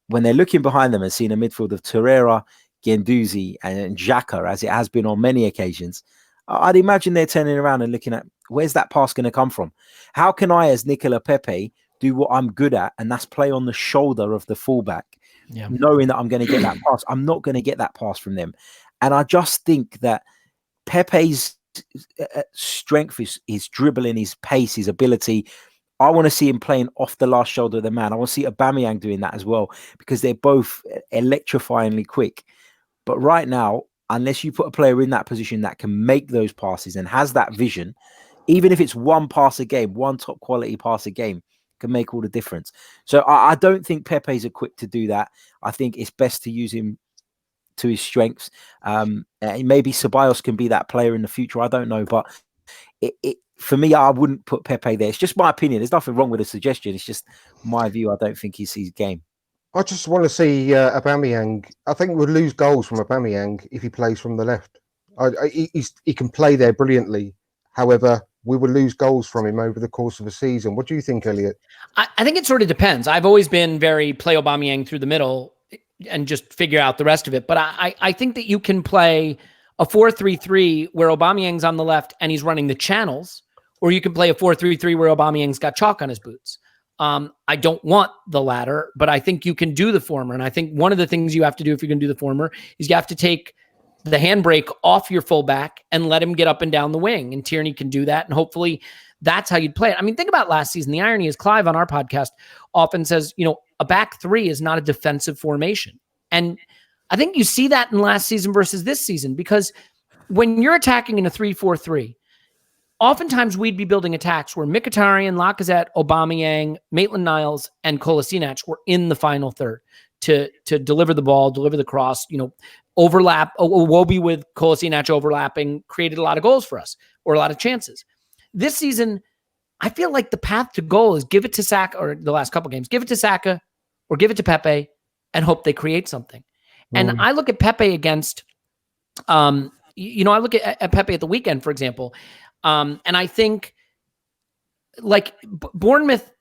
when they're looking behind them and seeing a midfield of Torreira, Guendouzi and Xhaka, as it has been on many occasions, I'd imagine they're turning around and looking at, where's that pass going to come from? How can I, as Nicolas Pepe, do what I'm good at, and that's play on the shoulder of the fullback, knowing that I'm going to get that pass? I'm not going to get that pass from them. And I just think that Pepe's strength is his dribbling, his pace, his ability. I want to see him playing off the last shoulder of the man. I want to see Aubameyang doing that as well, because they're both electrifyingly quick. But right now, unless you put a player in that position that can make those passes and has that vision, even if it's one pass a game, one top quality pass a game, can make all the difference. So I don't think Pepe's equipped to do that. I think it's best to use him to his strengths. Maybe Ceballos can be that player in the future. I don't know. But for me, I wouldn't put Pepe there. It's just my opinion. There's nothing wrong with the suggestion. It's just my view. I don't think he's his game. I just want to see Aubameyang. I think we'll lose goals from Aubameyang if he plays from the left. He can play there brilliantly. However, we will lose goals from him over the course of a season. What do you think, Elliot? I think it sort of depends. I've always been very play Aubameyang through the middle, just figure out the rest of it. But I think that you can play a 4-3-3 where Aubameyang's on the left and he's running the channels, or you can play a 4-3-3 where Aubameyang's got chalk on his boots. I don't want the latter, but I think you can do the former. And I think one of the things you have to do if you're going to do the former is you have to take the handbrake off your fullback and let him get up and down the wing. And Tierney can do that. And hopefully that's how you'd play it. I mean, think about last season. The irony is Clive on our podcast often says, a back three is not a defensive formation. And I think you see that in last season versus this season, because when you're attacking in a 3-4-3, oftentimes we'd be building attacks where Mkhitaryan, Lacazette, Aubameyang, Maitland-Niles, and Kolasinac were in the final third to deliver the ball, deliver the cross, overlap. Iwobi with Kolasinac overlapping created a lot of goals for us, or a lot of chances. This season, I feel like the path to goal is give it to Saka, or the last couple games, give it to Saka or give it to Pepe and hope they create something. And I look at Pepe against, I look at Pepe at the weekend, for example, and I think like Bournemouth,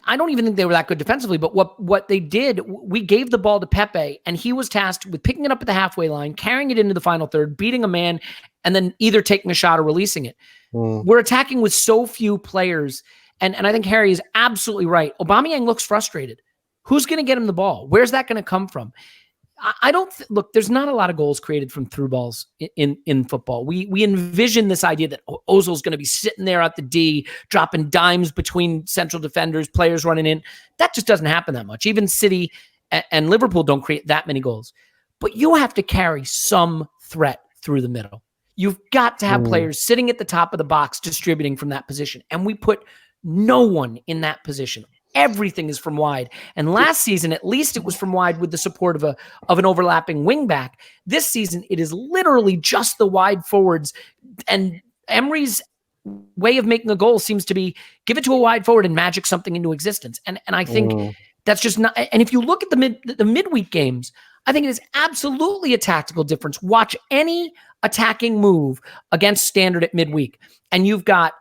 I don't even think they were that good defensively, but what they did, we gave the ball to Pepe and he was tasked with picking it up at the halfway line, carrying it into the final third, beating a man, and then either taking a shot or releasing it. We're attacking with so few players. And I think Harry is absolutely right. Aubameyang looks frustrated. Who's going to get him the ball? Where's that going to come from? I don't look, there's not a lot of goals created from through balls in football. We envision this idea that Ozil's going to be sitting there at the D, dropping dimes between central defenders, players running in. That just doesn't happen that much. Even City and Liverpool don't create that many goals. But you have to carry some threat through the middle. You've got to have players sitting at the top of the box distributing from that position. And we put no one in that position. Everything is from wide. And last season, at least it was from wide with the support of an overlapping wingback. This season, it is literally just the wide forwards. And Emery's way of making a goal seems to be give it to a wide forward and magic something into existence. And I think that's just not. And if you look at the midweek games, I think it is absolutely a tactical difference. Watch any attacking move against Standard at midweek, and you've got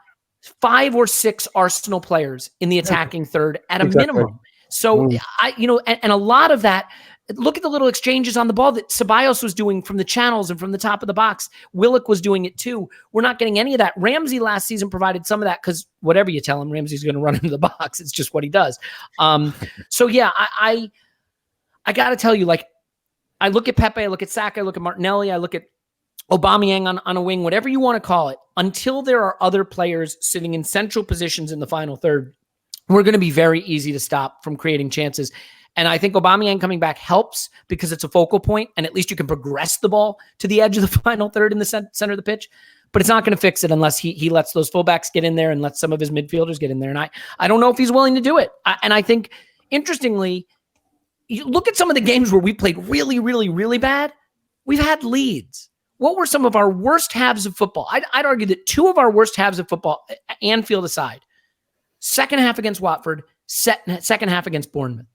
5 or 6 Arsenal players in the attacking third at a minimum. So and a lot of that, look at the little exchanges on the ball that Ceballos was doing from the channels and from the top of the box. Willock was doing it too. We're not getting any of that. Ramsey last season provided some of that because whatever you tell him, Ramsey's going to run into the box. It's just what he does. So yeah, I got to tell you, like, I look at Pepe, I look at Saka, I look at Martinelli, I look at Aubameyang on a wing, whatever you want to call it, until there are other players sitting in central positions in the final third, we're going to be very easy to stop from creating chances. And I think Aubameyang coming back helps because it's a focal point, and at least you can progress the ball to the edge of the final third in the center of the pitch. But it's not going to fix it unless he lets those fullbacks get in there and lets some of his midfielders get in there. And I don't know if he's willing to do it. And I think, interestingly, you look at some of the games where we played really, really, really bad. We've had leads. What were some of our worst halves of football? I'd argue that 2 of our worst halves of football, Anfield aside, second half against Watford, second half against Bournemouth,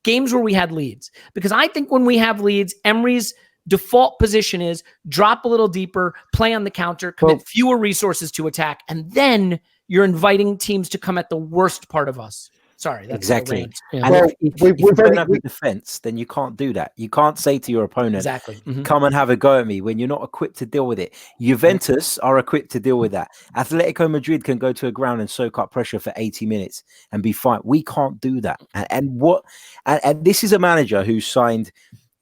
games where we had leads. Because I think when we have leads, Emery's default position is drop a little deeper, play on the counter, commit fewer resources to attack, and then you're inviting teams to come at the worst part of us. Sorry, that's exactly. Yeah. And if you don't have a defense, then you can't do that. You can't say to your opponent, come and have a go at me when you're not equipped to deal with it. Juventus are equipped to deal with that. Atletico Madrid can go to a ground and soak up pressure for 80 minutes and be fine. We can't do that. And this is a manager who signed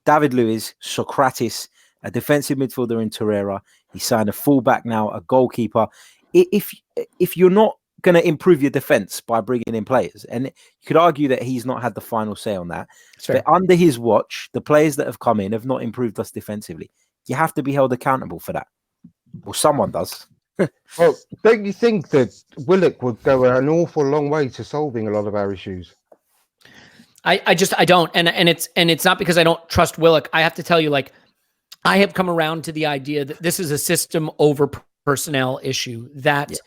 David Luiz, Socrates, a defensive midfielder in Torreira. He signed a fullback now, a goalkeeper. If you're not going to improve your defense by bringing in players, and you could argue that he's not had the final say on that, but under his watch, the players that have come in have not improved us defensively. You have to be held accountable for that. Well, someone does. Well, don't you think that Willock would go an awful long way to solving a lot of our issues? I don't, and it's not because I don't trust Willock. I have to tell you, like, I have come around to the idea that this is a system over personnel issue. That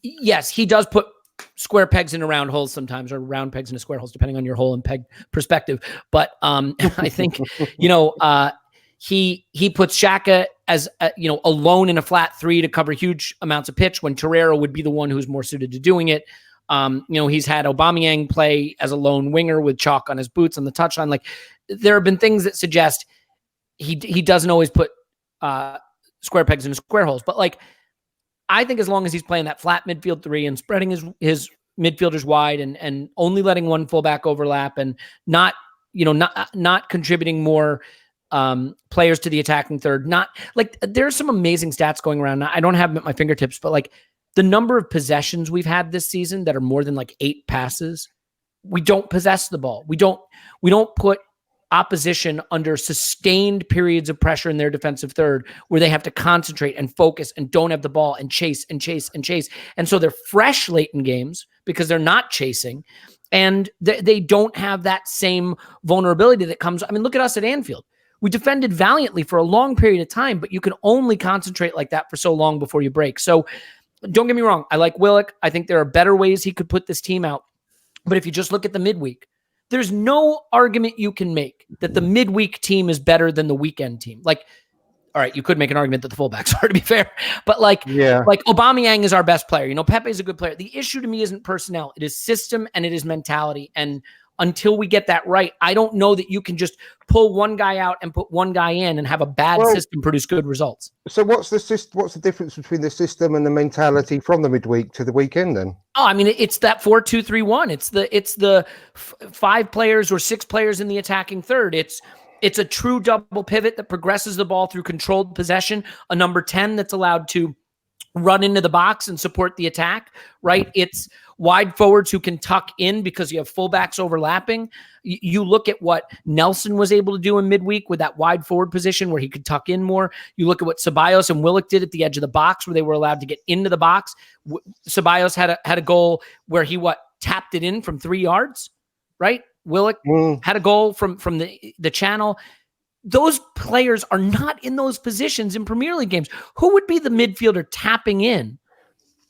yes, he does put square pegs in round holes sometimes, or round pegs into square holes, depending on your hole and peg perspective. But I think he puts Xhaka as alone in a flat 3 to cover huge amounts of pitch when Torreira would be the one who's more suited to doing it. He's had Aubameyang play as a lone winger with chalk on his boots on the touchline. Like, there have been things that suggest he doesn't always put square pegs into square holes. But like, I think as long as he's playing that flat midfield three and spreading his midfielders wide and only letting one fullback overlap and not contributing more players to the attacking third, not like, there's some amazing stats going around. I don't have them at my fingertips, but like the number of possessions we've had this season that are more than like 8 passes, we don't possess the ball. We don't put opposition under sustained periods of pressure in their defensive third where they have to concentrate and focus and don't have the ball and chase and chase and chase. And so they're fresh late in games because they're not chasing, and they don't have that same vulnerability that comes. I mean, look at us at Anfield. We defended valiantly for a long period of time, but you can only concentrate like that for so long before you break. So don't get me wrong. I like Willock. I think there are better ways he could put this team out. But if you just look at the midweek, there's no argument you can make that the midweek team is better than the weekend team. Like, all right, you could make an argument that the fullbacks are, to be fair, but like Aubameyang is our best player. Pepe is a good player. The issue to me isn't personnel. It is system and it is mentality. And until we get that right, I don't know that you can just pull one guy out and put one guy in and have a bad system produce good results. So what's the difference between the system and the mentality from the midweek to the weekend then? Oh, I mean, it's that 4-2-3-1. It's the 5 players or 6 players in the attacking third. It's a true double pivot that progresses the ball through controlled possession, a number 10 that's allowed to run into the box and support the attack, right? It's wide forwards who can tuck in because you have fullbacks overlapping. You look at what Nelson was able to do in midweek with that wide forward position where he could tuck in more. You look at what Ceballos and Willock did at the edge of the box where they were allowed to get into the box. Ceballos had a goal where he tapped it in from 3 yards, right? Willock had a goal from the channel. Those players are not in those positions in Premier League games. Who would be the midfielder tapping in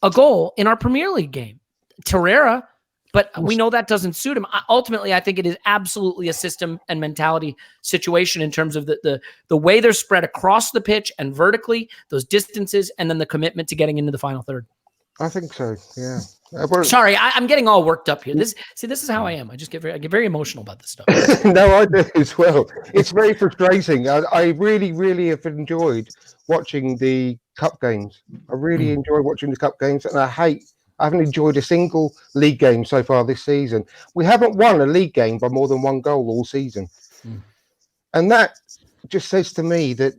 a goal in our Premier League game? Torreira, but we know that doesn't suit him. Ultimately, I think it is absolutely a system and mentality situation in terms of the way they're spread across the pitch and vertically, those distances, and then the commitment to getting into the final third. I think so, yeah. Sorry, I'm getting all worked up here. This is how I am. I get very emotional about this stuff. No, I do as well. It's very frustrating. I really, really have enjoyed watching the cup games. I really enjoy watching the cup games, and I haven't enjoyed a single league game so far this season. We haven't won a league game by more than 1 goal all season. And that just says to me that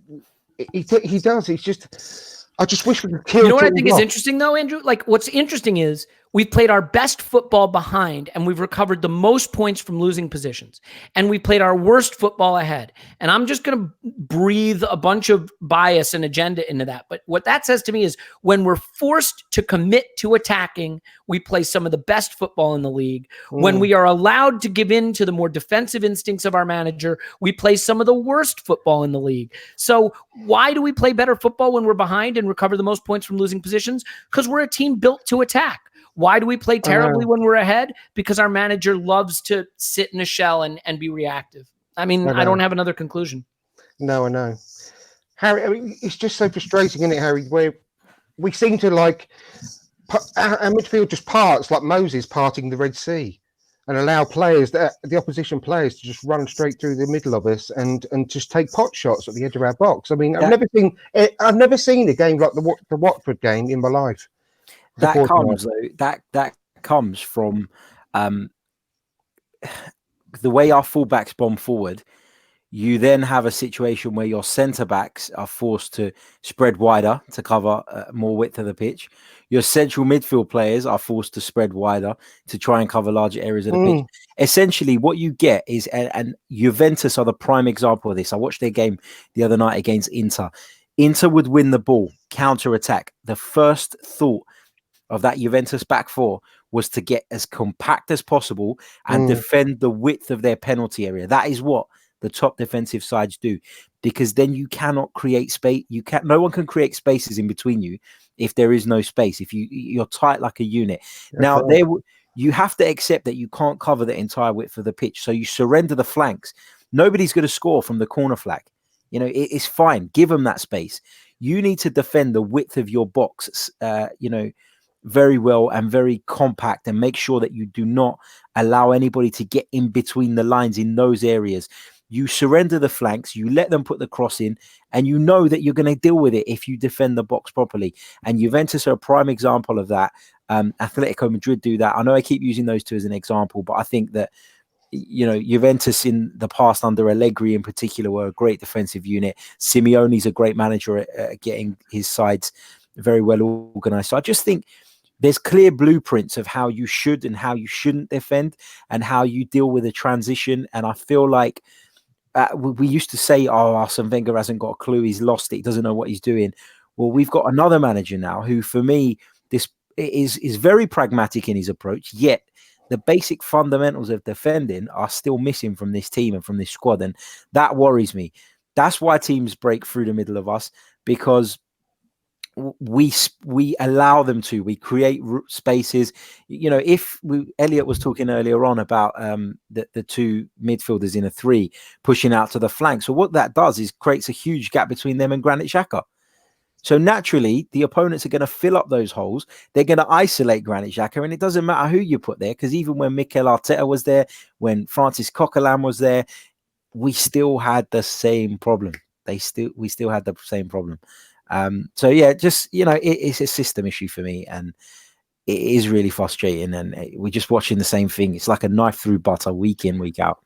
he does. It's just, I just wish we could kill. You know what I think is interesting though, Andrew? Like, what's interesting is we've played our best football behind and we've recovered the most points from losing positions. And we played our worst football ahead. And I'm just going to breathe a bunch of bias and agenda into that. But what that says to me is when we're forced to commit to attacking, we play some of the best football in the league. When we are allowed to give in to the more defensive instincts of our manager, we play some of the worst football in the league. So why do we play better football when we're behind and recover the most points from losing positions? Because we're a team built to attack. Why do we play terribly when we're ahead? Because our manager loves to sit in a shell and be reactive. I mean, I don't have another conclusion. No, I know. Harry, I mean, it's just so frustrating, isn't it, Harry, where we seem to our midfield just parts like Moses parting the Red Sea and allow the opposition players to just run straight through the middle of us and just take pot shots at the edge of our box. I mean, I've never seen a game like the Watford game in my life. That comes from the way our fullbacks bomb forward. You then have a situation where your centre backs are forced to spread wider to cover more width of the pitch. Your central midfield players are forced to spread wider to try and cover larger areas of the pitch. Essentially, what you get is, and Juventus are the prime example of this. I watched their game the other night against Inter. Inter would win the ball, counter attack. The first thought of that Juventus back four was to get as compact as possible and defend the width of their penalty area. That is what the top defensive sides do, because then you cannot create space. No one can create spaces in between you if there is no space. If you're tight like a unit. Now you have to accept that you can't cover the entire width of the pitch, so you surrender the flanks. Nobody's going to score from the corner flag. It's fine. Give them that space. You need to defend the width of your box. very well and very compact, and make sure that you do not allow anybody to get in between the lines in those areas. You surrender the flanks, you let them put the cross in, and you know that you're going to deal with it if you defend the box properly. And Juventus are a prime example of that. Atletico Madrid do that. I know I keep using those two as an example, but I think that, you know, Juventus in the past under Allegri in particular were a great defensive unit. Simeone's a great manager at getting his sides very well organized. So I just think there's clear blueprints of how you should and how you shouldn't defend and how you deal with a transition. And I feel like we used to say, oh, Arsene Wenger hasn't got a clue. He's lost it. He doesn't know what he's doing. Well, we've got another manager now who, for me, this is very pragmatic in his approach, yet the basic fundamentals of defending are still missing from this team and from this squad. And that worries me. That's why teams break through the middle of us, because we allow them to. We create spaces. You know, Elliot was talking earlier on about the two midfielders in a three pushing out to the flanks. So what that does is creates a huge gap between them and Granit Xhaka. So naturally, the opponents are going to fill up those holes. They're going to isolate Granit Xhaka, and it doesn't matter who you put there, because even when Mikel Arteta was there, when Francis Coquelin was there, we still had the same problem. We still had the same problem. So yeah, just, you know, it's a system issue for me, and it is really frustrating. And we're just watching the same thing. It's like a knife through butter, week in, week out.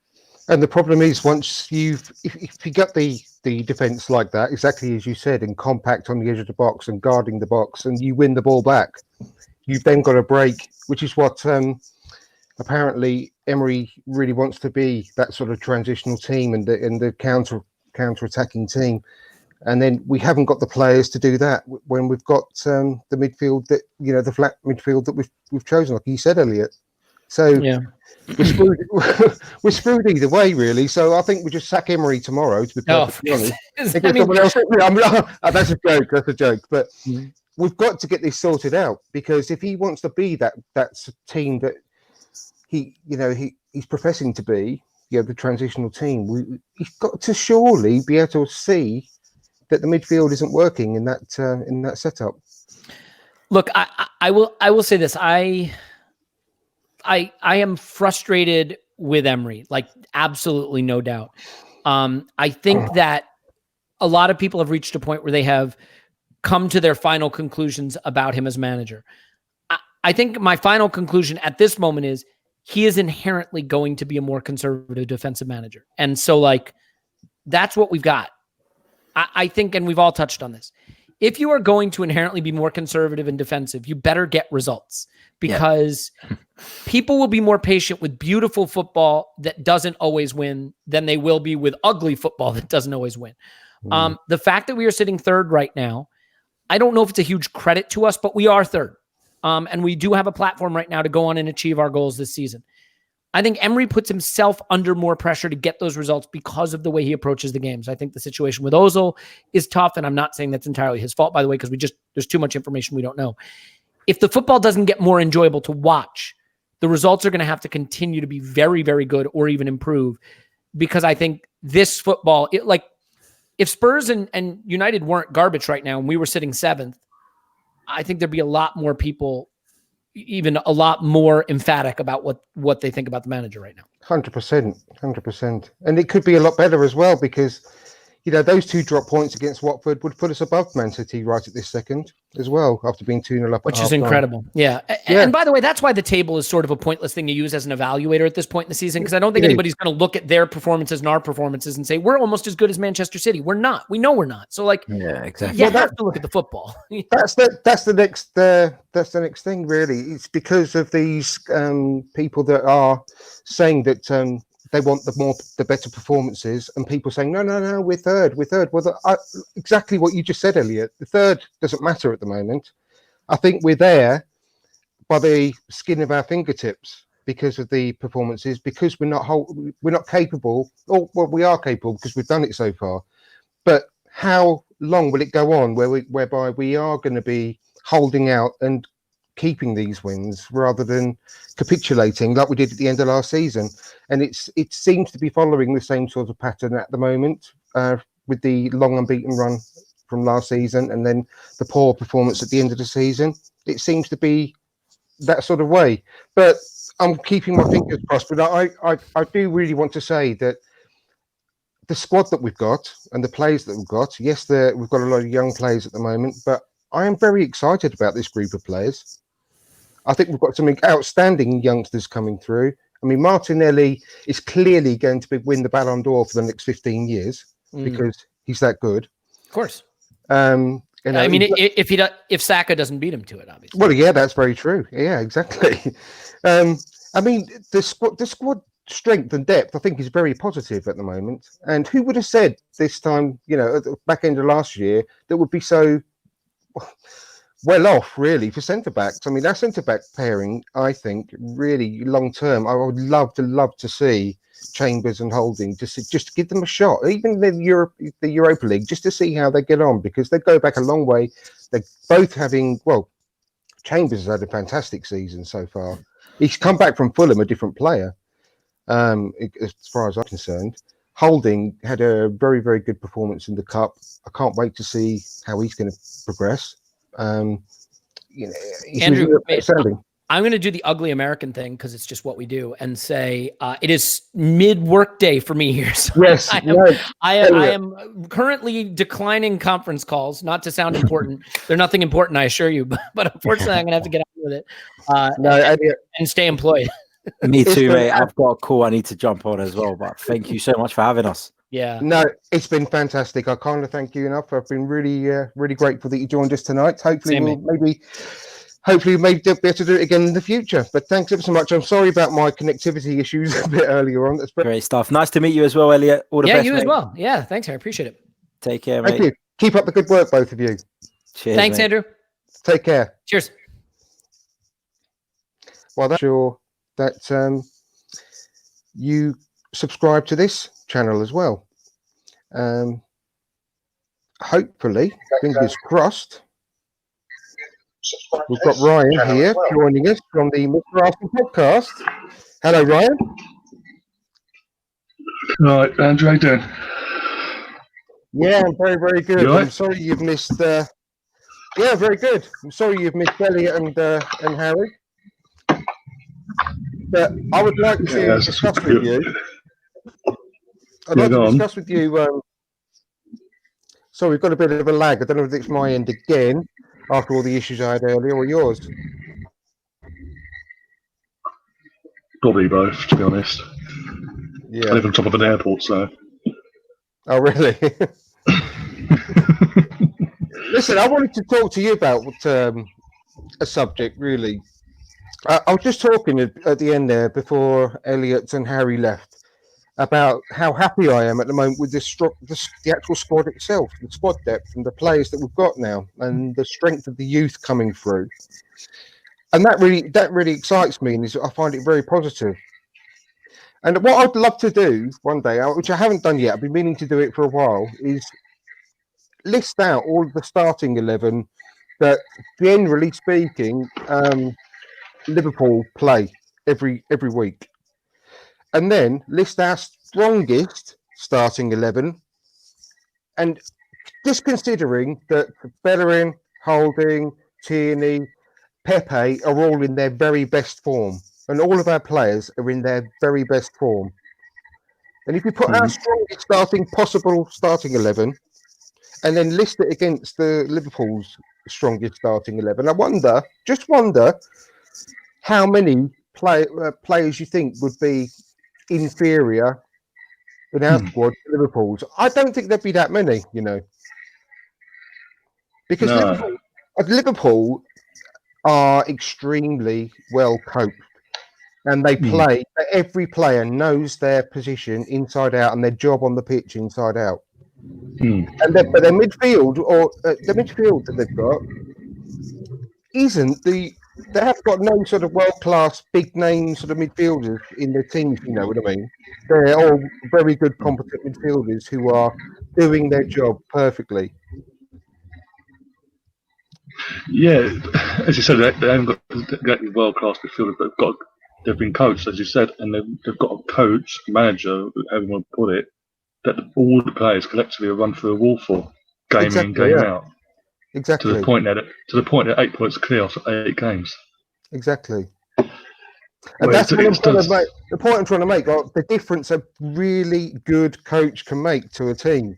And the problem is, once if you get the defense like that, exactly as you said, and compact on the edge of the box and guarding the box, and you win the ball back, you've then got a break, which is what apparently Emery really wants to be, that sort of transitional team and the counter attacking team. And then we haven't got the players to do that when we've got the midfield that, you know, the flat midfield that we've chosen, like you said, Elliot. So yeah. We're screwed either way, really. So I think we just sack Emery tomorrow, to be perfectly honest. That's a joke. That's a joke. But we've got to get this sorted out, because if he wants to be that team that he's professing to be, you know, the transitional team, he's got to surely be able to see that the midfield isn't working in that setup. Look, I will say this. I am frustrated with Emery, like absolutely no doubt. I think that a lot of people have reached a point where they have come to their final conclusions about him as manager. I think my final conclusion at this moment is he is inherently going to be a more conservative defensive manager. And so, like, that's what we've got. I think, and we've all touched on this, if you are going to inherently be more conservative and defensive, you better get results, because people will be more patient with beautiful football that doesn't always win than they will be with ugly football that doesn't always win. The fact that we are sitting third right now, I don't know if it's a huge credit to us, but we are third. And we do have a platform right now to go on and achieve our goals this season. I think Emery puts himself under more pressure to get those results because of the way he approaches the games. I think the situation with Ozil is tough, and I'm not saying that's entirely his fault, by the way, because there's too much information we don't know. If the football doesn't get more enjoyable to watch, the results are going to have to continue to be very, very good or even improve, because I think this football, if Spurs and United weren't garbage right now and we were sitting seventh, I think there'd be a lot more people, even a lot more emphatic about what they think about the manager right now. 100%. And it could be a lot better as well, because, you know, those two drop points against Watford would put us above Man City right at this second as well, after being 2-0 up. Which is incredible. Yeah. And by the way, that's why the table is sort of a pointless thing to use as an evaluator at this point in the season, because I don't think anybody's going to look at their performances and our performances and say, we're almost as good as Manchester City. We're not. We know we're not. So, like, yeah, exactly. You have to look at the football. That's the next thing, really. It's because of these people that are saying that they want the better performances, and people saying, no, we're third. Well, exactly what you just said, Elliot. The third doesn't matter at the moment. I think we're there by the skin of our fingertips because of the performances, because we're not capable, or well, we are capable because we've done it so far. But how long will it go on whereby we are going to be holding out and keeping these wins rather than capitulating like we did at the end of last season? And it seems to be following the same sort of pattern at the moment, with the long unbeaten run from last season and then the poor performance at the end of the season. it seems to be that sort of way. But I'm keeping my fingers crossed. But I do really want to say that the squad that we've got and the players that we've got, yes, we've got a lot of young players at the moment, but I am very excited about this group of players. I think we've got some outstanding youngsters coming through. I mean, Martinelli is clearly going to win the Ballon d'Or for the next 15 years because he's that good. Of course. You know, I mean, if Saka doesn't beat him to it, obviously. Well, yeah, that's very true. Yeah, exactly. I mean, the squad strength and depth, I think, is very positive at the moment. And who would have said this time, you know, at the back end of last year, that would be so well off, really, for centre backs? I mean, our centre back pairing, I think, really long term, I would love to see Chambers and Holding just to give them a shot, even the Europa League, just to see how they get on, because they go back a long way. They're both having, well, Chambers has had a fantastic season so far. He's come back from Fulham a different player, as far as I'm concerned. Holding had a very, very good performance in the Cup. I can't wait to see how he's going to progress. You know, Andrew, outstanding. I'm going to do the ugly American thing because it's just what we do, and say it is mid-work day for me here. So yes, I am currently declining conference calls. Not to sound important, they're nothing important, I assure you. But unfortunately, I'm going to have to get out with it and stay employed. Me too, mate. I've got a call I need to jump on as well. But thank you so much for having us. Yeah. No, it's been fantastic. I can't thank you enough. I've been really, really grateful that you joined us tonight. Hopefully, we'll maybe be able to do it again in the future. But thanks ever so much. I'm sorry about my connectivity issues a bit earlier on. Great stuff. Nice to meet you as well, Elliot. All the best. Yeah, you mate. as well. Yeah, thanks. I appreciate it. Take care, mate. Thank you. Keep up the good work, both of you. Cheers. Thanks, mate. Andrew. Take care. Cheers. Well, that's sure that you subscribe to this channel as well. Hopefully, fingers crossed, we've got Ryan here joining us from the Mr. Arsenal podcast. Hello, Ryan. All right, Andrew, how you doing? Yeah, I'm very, very good. You all right? I'm sorry you've missed. Yeah, very good. I'm sorry you've missed Elliot and Harry. But I would like to discuss with you. I'd like to discuss with you. So we've got a bit of a lag. I don't know if it's my end again after all the issues I had earlier, or yours. Probably both, to be honest. Yeah. I live on top of an airport, so. Oh, really? Listen, I wanted to talk to you about a subject, really. I was just talking at the end there before Elliot and Harry left about how happy I am at the moment with the actual squad itself, the squad depth and the players that we've got now, and the strength of the youth coming through. And that really excites me, and I find it very positive. And what I'd love to do one day, which I haven't done yet, I've been meaning to do it for a while, is list out all of the starting 11 that, generally speaking, Liverpool play every week, and then list our strongest starting 11. And just considering that Bellerin, Holding, Tierney, Pepe are all in their very best form, and all of our players are in their very best form. And if you put our strongest possible starting 11, and then list it against the Liverpool's strongest starting 11, I just wonder how many players you think would be inferior in our squad to Liverpool's. I don't think there'd be that many, you know, because Liverpool are extremely well coached, and they play. Every player knows their position inside out and their job on the pitch inside out. But their midfield, or the midfield that they've got, isn't the. They have got no sort of world-class, big-name sort of midfielders in their teams, you know what I mean? They're all very good, competent midfielders who are doing their job perfectly. Yeah, as you said, they haven't got exactly world-class midfielders, but they've been coached, as you said, and they've got a coach, manager, however you want to put it, that all the players collectively are run through a wall for, game in, game out. Exactly. To the point that 8 points clear after 8 games. Exactly. Well, And that's what I'm trying to does. make. The point I'm trying to make, like the difference a really good coach can make to a team.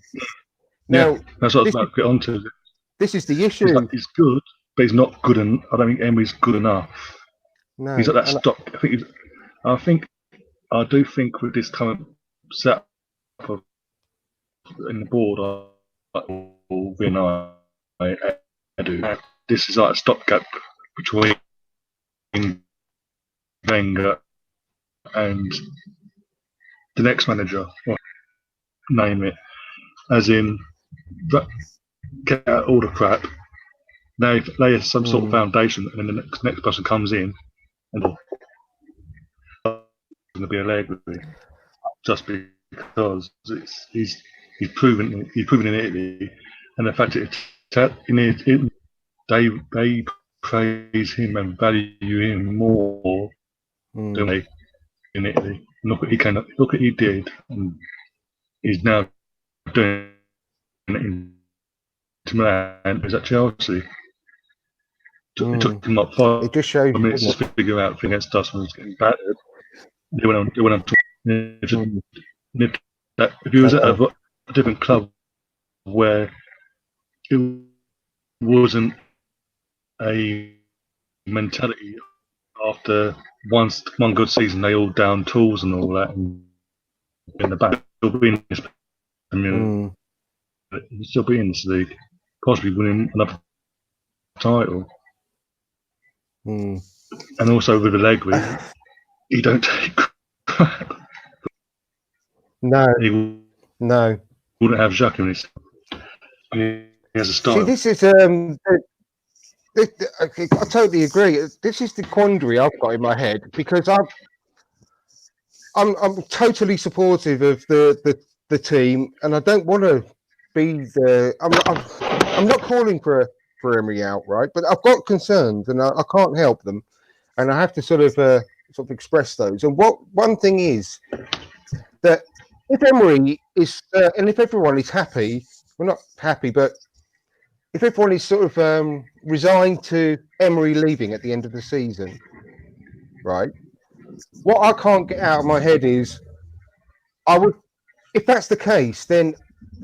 Now, Yeah, that's what I was about to get onto. this is the issue. He's good, but he's not good enough. I don't think Emery's good enough. No, He's at that and stop. I do think with this current setup in the board, I do. This is like a stopgap between Wenger and the next manager, or name it, as in get out all the crap, lay some sort of foundation, and then the next person comes in and going to be Allegri, just because he's proven in Italy, and the fact that they praise him and value him more than they in Italy. Look what he did, and he's now doing it in Milan. Is at Chelsea. It took him up 5 it just shows you, minutes doesn't to figure out against us when he was getting battered. They went on to if he was at a different club where it wasn't a mentality after one good season, they all down tools and all that, and in the back, he'll be in this he'll still be in this league, possibly winning another title. And also with Allegri, he don't take crap. No, He no. wouldn't have Jacques in his. He has a style. See, this is I totally agree. This is the quandary I've got in my head because I'm totally supportive of the team, and I don't want to be the. I'm not calling for Emery out, right? But I've got concerns, and I can't help them, and I have to sort of express those. And one thing is that if Emery is, and if everyone is happy, we're not happy, but if everyone is sort of resigned to Emery leaving at the end of the season, right? What I can't get out of my head is, if that's the case, then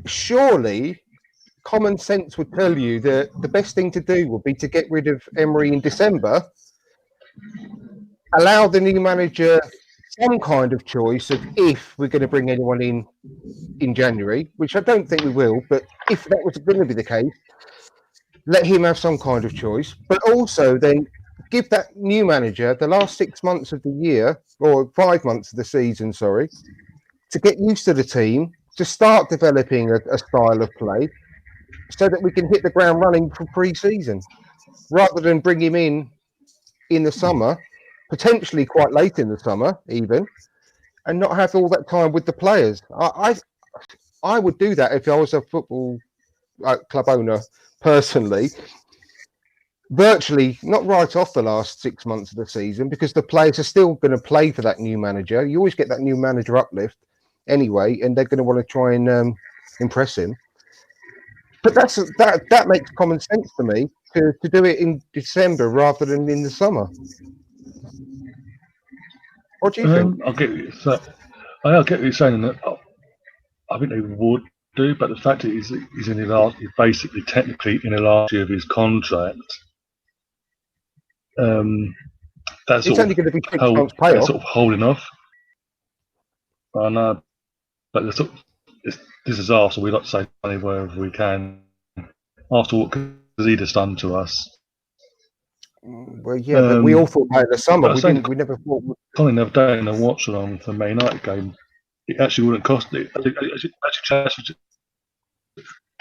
surely common sense would tell you that the best thing to do would be to get rid of Emery in December, allow the new manager some kind of choice of if we're going to bring anyone in January, which I don't think we will, but if that was going to be the case, let him have some kind of choice, but also then give that new manager the last 6 months of the year, or 5 months of the season, sorry, to get used to the team, to start developing a style of play, so that we can hit the ground running for pre-season, rather than bring him in the summer, potentially quite late in the summer even, and not have all that time with the players. I would do that if I was a football club owner personally. Virtually not write off the last 6 months of the season, because the players are still going to play for that new manager. You always get that new manager uplift anyway, and they're going to want to try and impress him. But that makes common sense to me, to do it in December rather than in the summer. What do you think? I get what you're saying. That I think they would do, but the fact is, he's basically technically in the last year of his contract. That's It's only going to be 6 months payoff. Sort of holding off. I know, but this is Arsenal. We like to save money wherever we can. After what Gazidis done to us. Well, yeah, but we all thought about it in the summer. We never thought. Colin the other day in a watch along for the Man United game, it actually wouldn't cost it.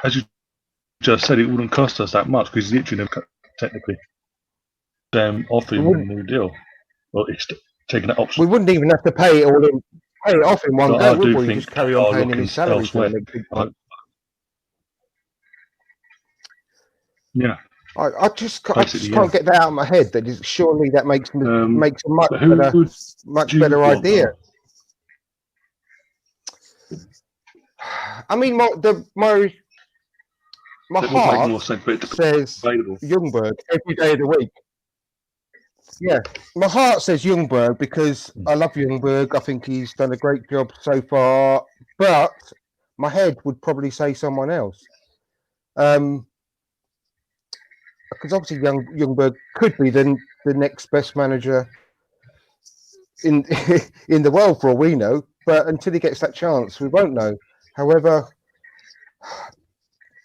As you just said, it wouldn't cost us that much because literally technically offer him a new deal. Well, it's taking that option. We wouldn't even have to pay it off in one go, would we? Just carry on paying him his salary for the next 6 months. Yeah. I just can't get that out of my head. Surely that makes a much better idea. I mean, my my It would make more heart sense for it to be says available. Ljungberg every day of the week. Yeah, my heart says Ljungberg because I love Ljungberg. I think he's done a great job so far, but my head would probably say someone else. Because obviously Ljungberg could be the next best manager in in the world for all we know, but until he gets that chance, we won't know. However,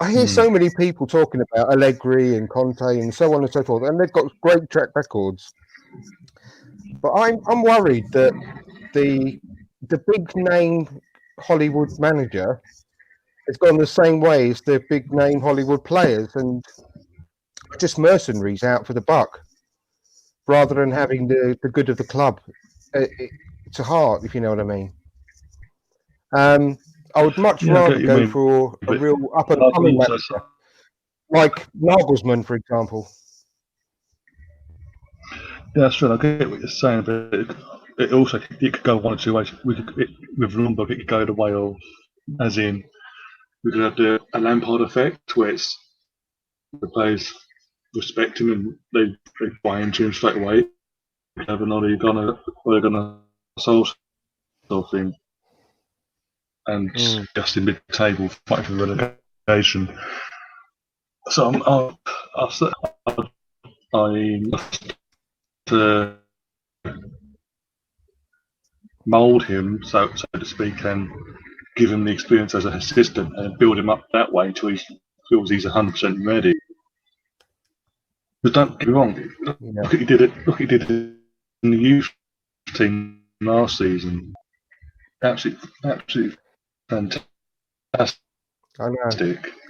I hear so many people talking about Allegri and Conte and so on and so forth, and they've got great track records. But I'm worried that the big name Hollywood manager has gone the same way as the big name Hollywood players, and just mercenaries out for the buck, rather than having the good of the club to heart, if you know what I mean. I would much Yeah, I get rather what you go mean, for a but real up and I'd coming also manager, like Nagelsmann, for example. Yeah, that's true. I get what you're saying, but it also could go one or two ways. With Lumberg, it could go the way of, as in, we could have a Lampard effect, where it's the players respect him and they buy into him straight away. We could have an Ole Gunnar Solskjaer thing, and just in mid-table fighting for relegation. So I'm to mould him, so to speak, and give him the experience as an assistant and build him up that way until he feels he's 100% ready. But don't get me wrong, look what he did in the youth team last season. Absolutely fantastic. I know,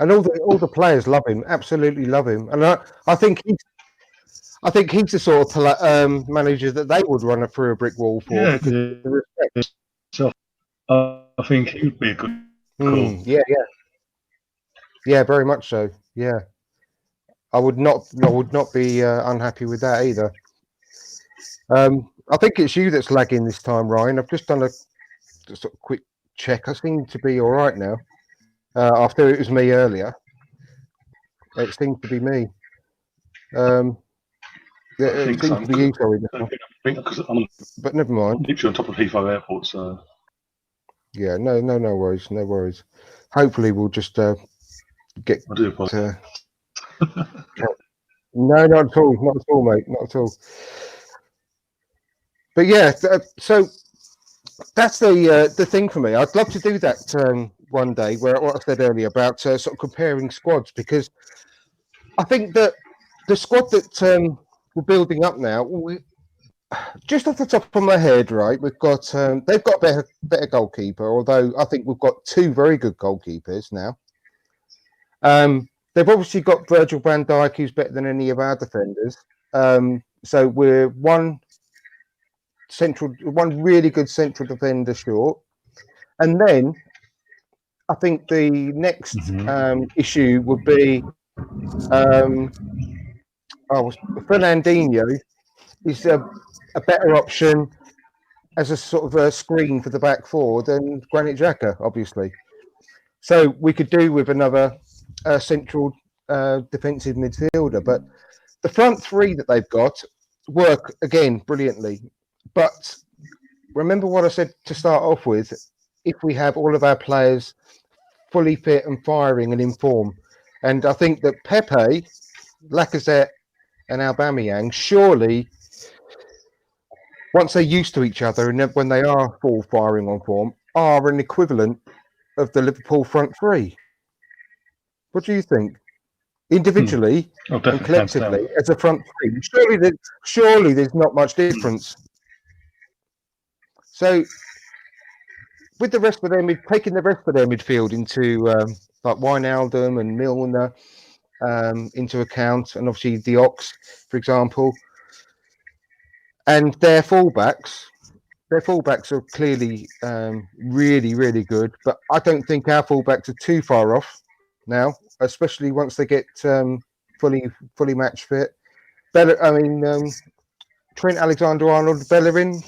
and all the players love him, absolutely love him, and I think he's the sort of manager that they would run through a brick wall for because of the respect. So I think he would be a good call. Yeah, very much so. Yeah, I would not be unhappy with that either. I think it's you that's lagging this time, Ryan. I've just done a sort of quick check. I seem to be all right now. After it was me earlier, it seems to be me. It seems to be you, sorry. But never mind. I'm literally on top of Heathrow Airport, so yeah, no worries. Hopefully, we'll just get. I do apologize. No, not at all, mate, not at all. But yeah, so that's the thing for me. I'd love to do that one day, where what I said earlier about sort of comparing squads, because I think that the squad that we're building up now, just off the top of my head, right, we've got they've got a better goalkeeper, although I think we've got two very good goalkeepers now. They've obviously got Virgil van Dijk, who's better than any of our defenders. So we're one really good central defender short, and then I think the next issue would be Fernandinho is a better option as a sort of a screen for the back four than Granit Xhaka, obviously. So we could do with another central defensive midfielder, but the front three that they've got work again brilliantly. But remember what I said to start off with: if we have all of our players fully fit and firing and in form, and I think that Pepe, Lacazette, and Aubameyang, surely, once they're used to each other and when they are full firing on form, are an equivalent of the Liverpool front three. What do you think? Individually and collectively as a front three, surely there's not much difference. So with the rest of them, taking the rest of their midfield into like Wijnaldum and Milner into account, and obviously the Ox, for example, and their fullbacks are clearly really, really good. But I don't think our fullbacks are too far off now, especially once they get fully match fit. Trent Alexander-Arnold, Bellerin,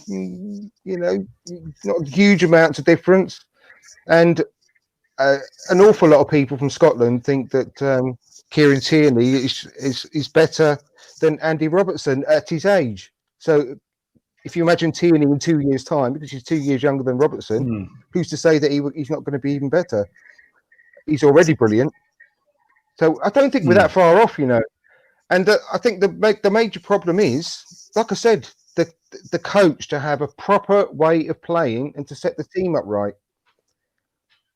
not huge amounts of difference. And an awful lot of people from Scotland think that Kieran Tierney is better than Andy Robertson at his age. So if you imagine Tierney in 2 years' time, because he's 2 years younger than Robertson, who's to say that he's not going to be even better? He's already brilliant. So I don't think we're that far off, And I think the major problem is, like I said, the coach to have a proper way of playing and to set the team up right.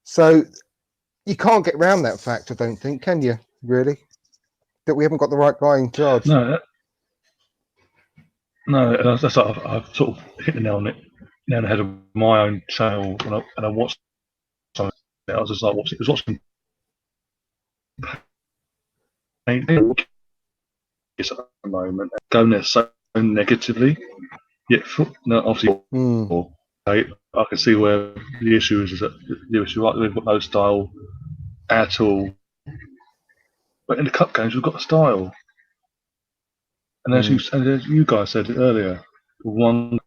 So you can't get around that fact, I don't think, can you, really? That we haven't got the right guy in charge. No, that's I've sort of hit the nail on the head of my own channel and I watched something. I was just like watching at the moment, going there so negatively. Yet, obviously, I can see where the issue is that they've got no style at all. But in the cup games, we've got the style. And as you guys said earlier, one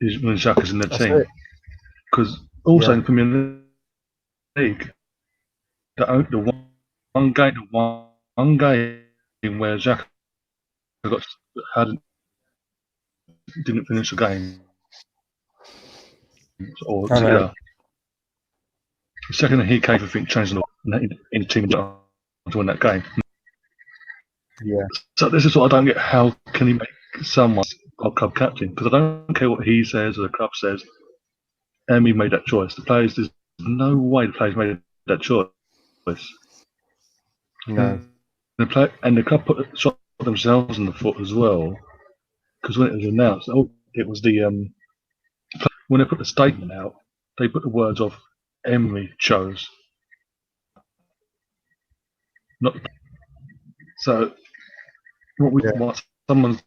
is when Xhaka's in the team. Because also in the Premier League, the one game where Xhaka didn't finish the game, or the second he came, I think, changed in the team to win that game. Yeah. So this is what I don't get. How can he make someone our club captain? Because I don't care what he says or the club says. Emery made that choice. There's no way the players made that choice. No. And the club shot themselves in the foot as well. Because when it was announced, it was when they put the statement out, they put the words of Emery chose. Not so. What someone's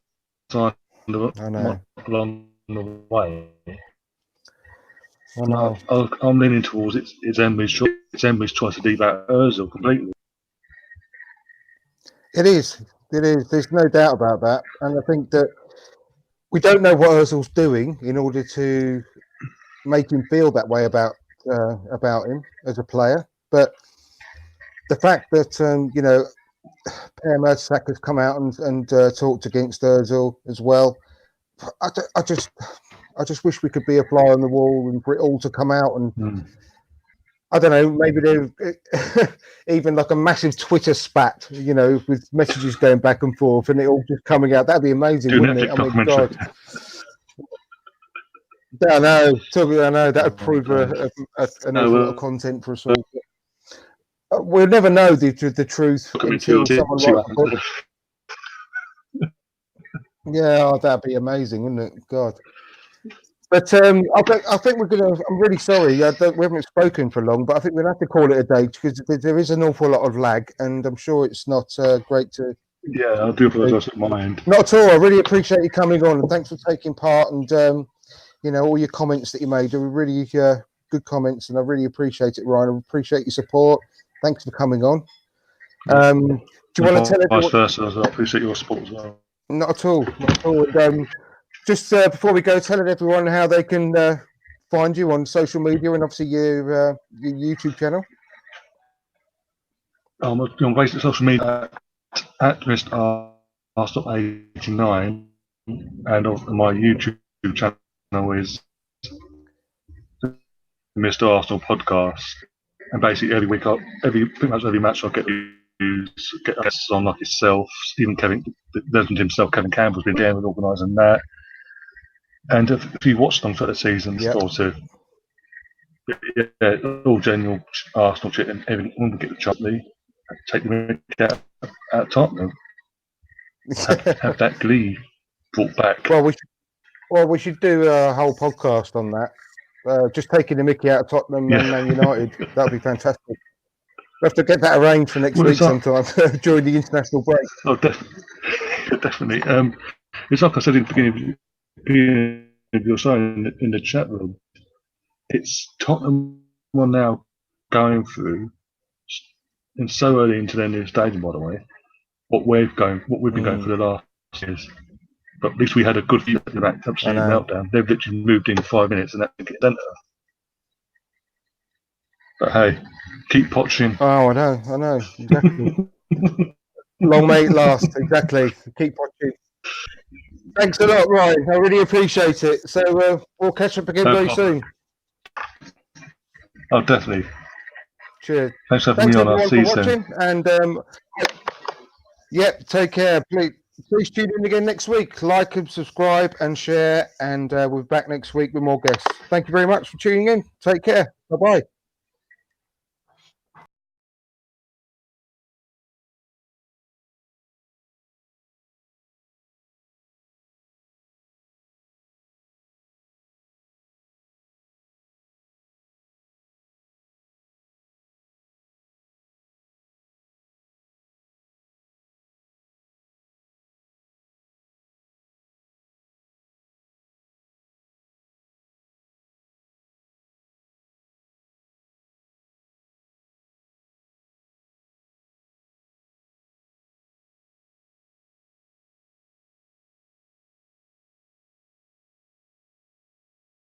signed along the way. I'm leaning towards it's Emery's choice. It's Emery's choice to leave out Ozil completely. It is. There's no doubt about that. And I think that we don't know what Ozil's doing in order to make him feel that way about him as a player. But the fact that Per Mertesacker has come out and talked against Ozil as well. I just wish we could be a fly on the wall and for it all to come out and I don't know, maybe they even like a massive Twitter spat, with messages going back and forth and it all just coming out. That'd be amazing, wouldn't it? I mean, God. I know that would prove an awful lot of content for us all. We'll never know the truth until someone writes. Yeah, that'd be amazing, wouldn't it? God. But I think we're gonna. I'm really sorry. We haven't spoken for long, but I think we'll have to call it a day because there is an awful lot of lag, and I'm sure it's not great to. Yeah, I do apologise at my end. Not at all. I really appreciate you coming on, and thanks for taking part. And all your comments that you made are really good comments, and I really appreciate it, Ryan. I appreciate your support. Thanks for coming on. Do you want to tell everyone? Vice versa, I appreciate your support as well. Not at all. And, just before we go, tell everyone how they can find you on social media and obviously your YouTube channel. I'm on basic social media at Arsenal89, and my YouTube channel is Mr. Arsenal Podcast. And basically pretty much every match I get guests on, like yourself, Stephen Desmond himself, Kevin Campbell's been down with organising that. And if you watched them for the season, or two, all general Arsenal shit, and everything. When we get the Chutney, take the out at Tottenham, have that glee brought back. Well, we should do a whole podcast on that. Just taking the Mickey out of Tottenham and Man United. That'd be fantastic. We have to get that arranged for next week sometime during the international break. Oh, definitely. It's like I said in the beginning of your show in the chat room. It's Tottenham are now going through, and so early into their new stadium, by the way. What we've been going for the last years. But at least we had a good view of the absolute meltdown. They've literally moved in 5 minutes and that get done. But hey, keep watching. Oh, I know, exactly. Long may it last, exactly. Keep watching. Thanks a lot, Ryan. I really appreciate it. So we'll catch up again No very problem. soon. Oh, definitely. Cheers. Thanks for having Thanks me on. I'll everyone see you for soon. watching, and take care. Please tune in again next week. Like and subscribe and share, and we'll be back next week with more guests. Thank you very much for tuning in. Take care. Bye bye.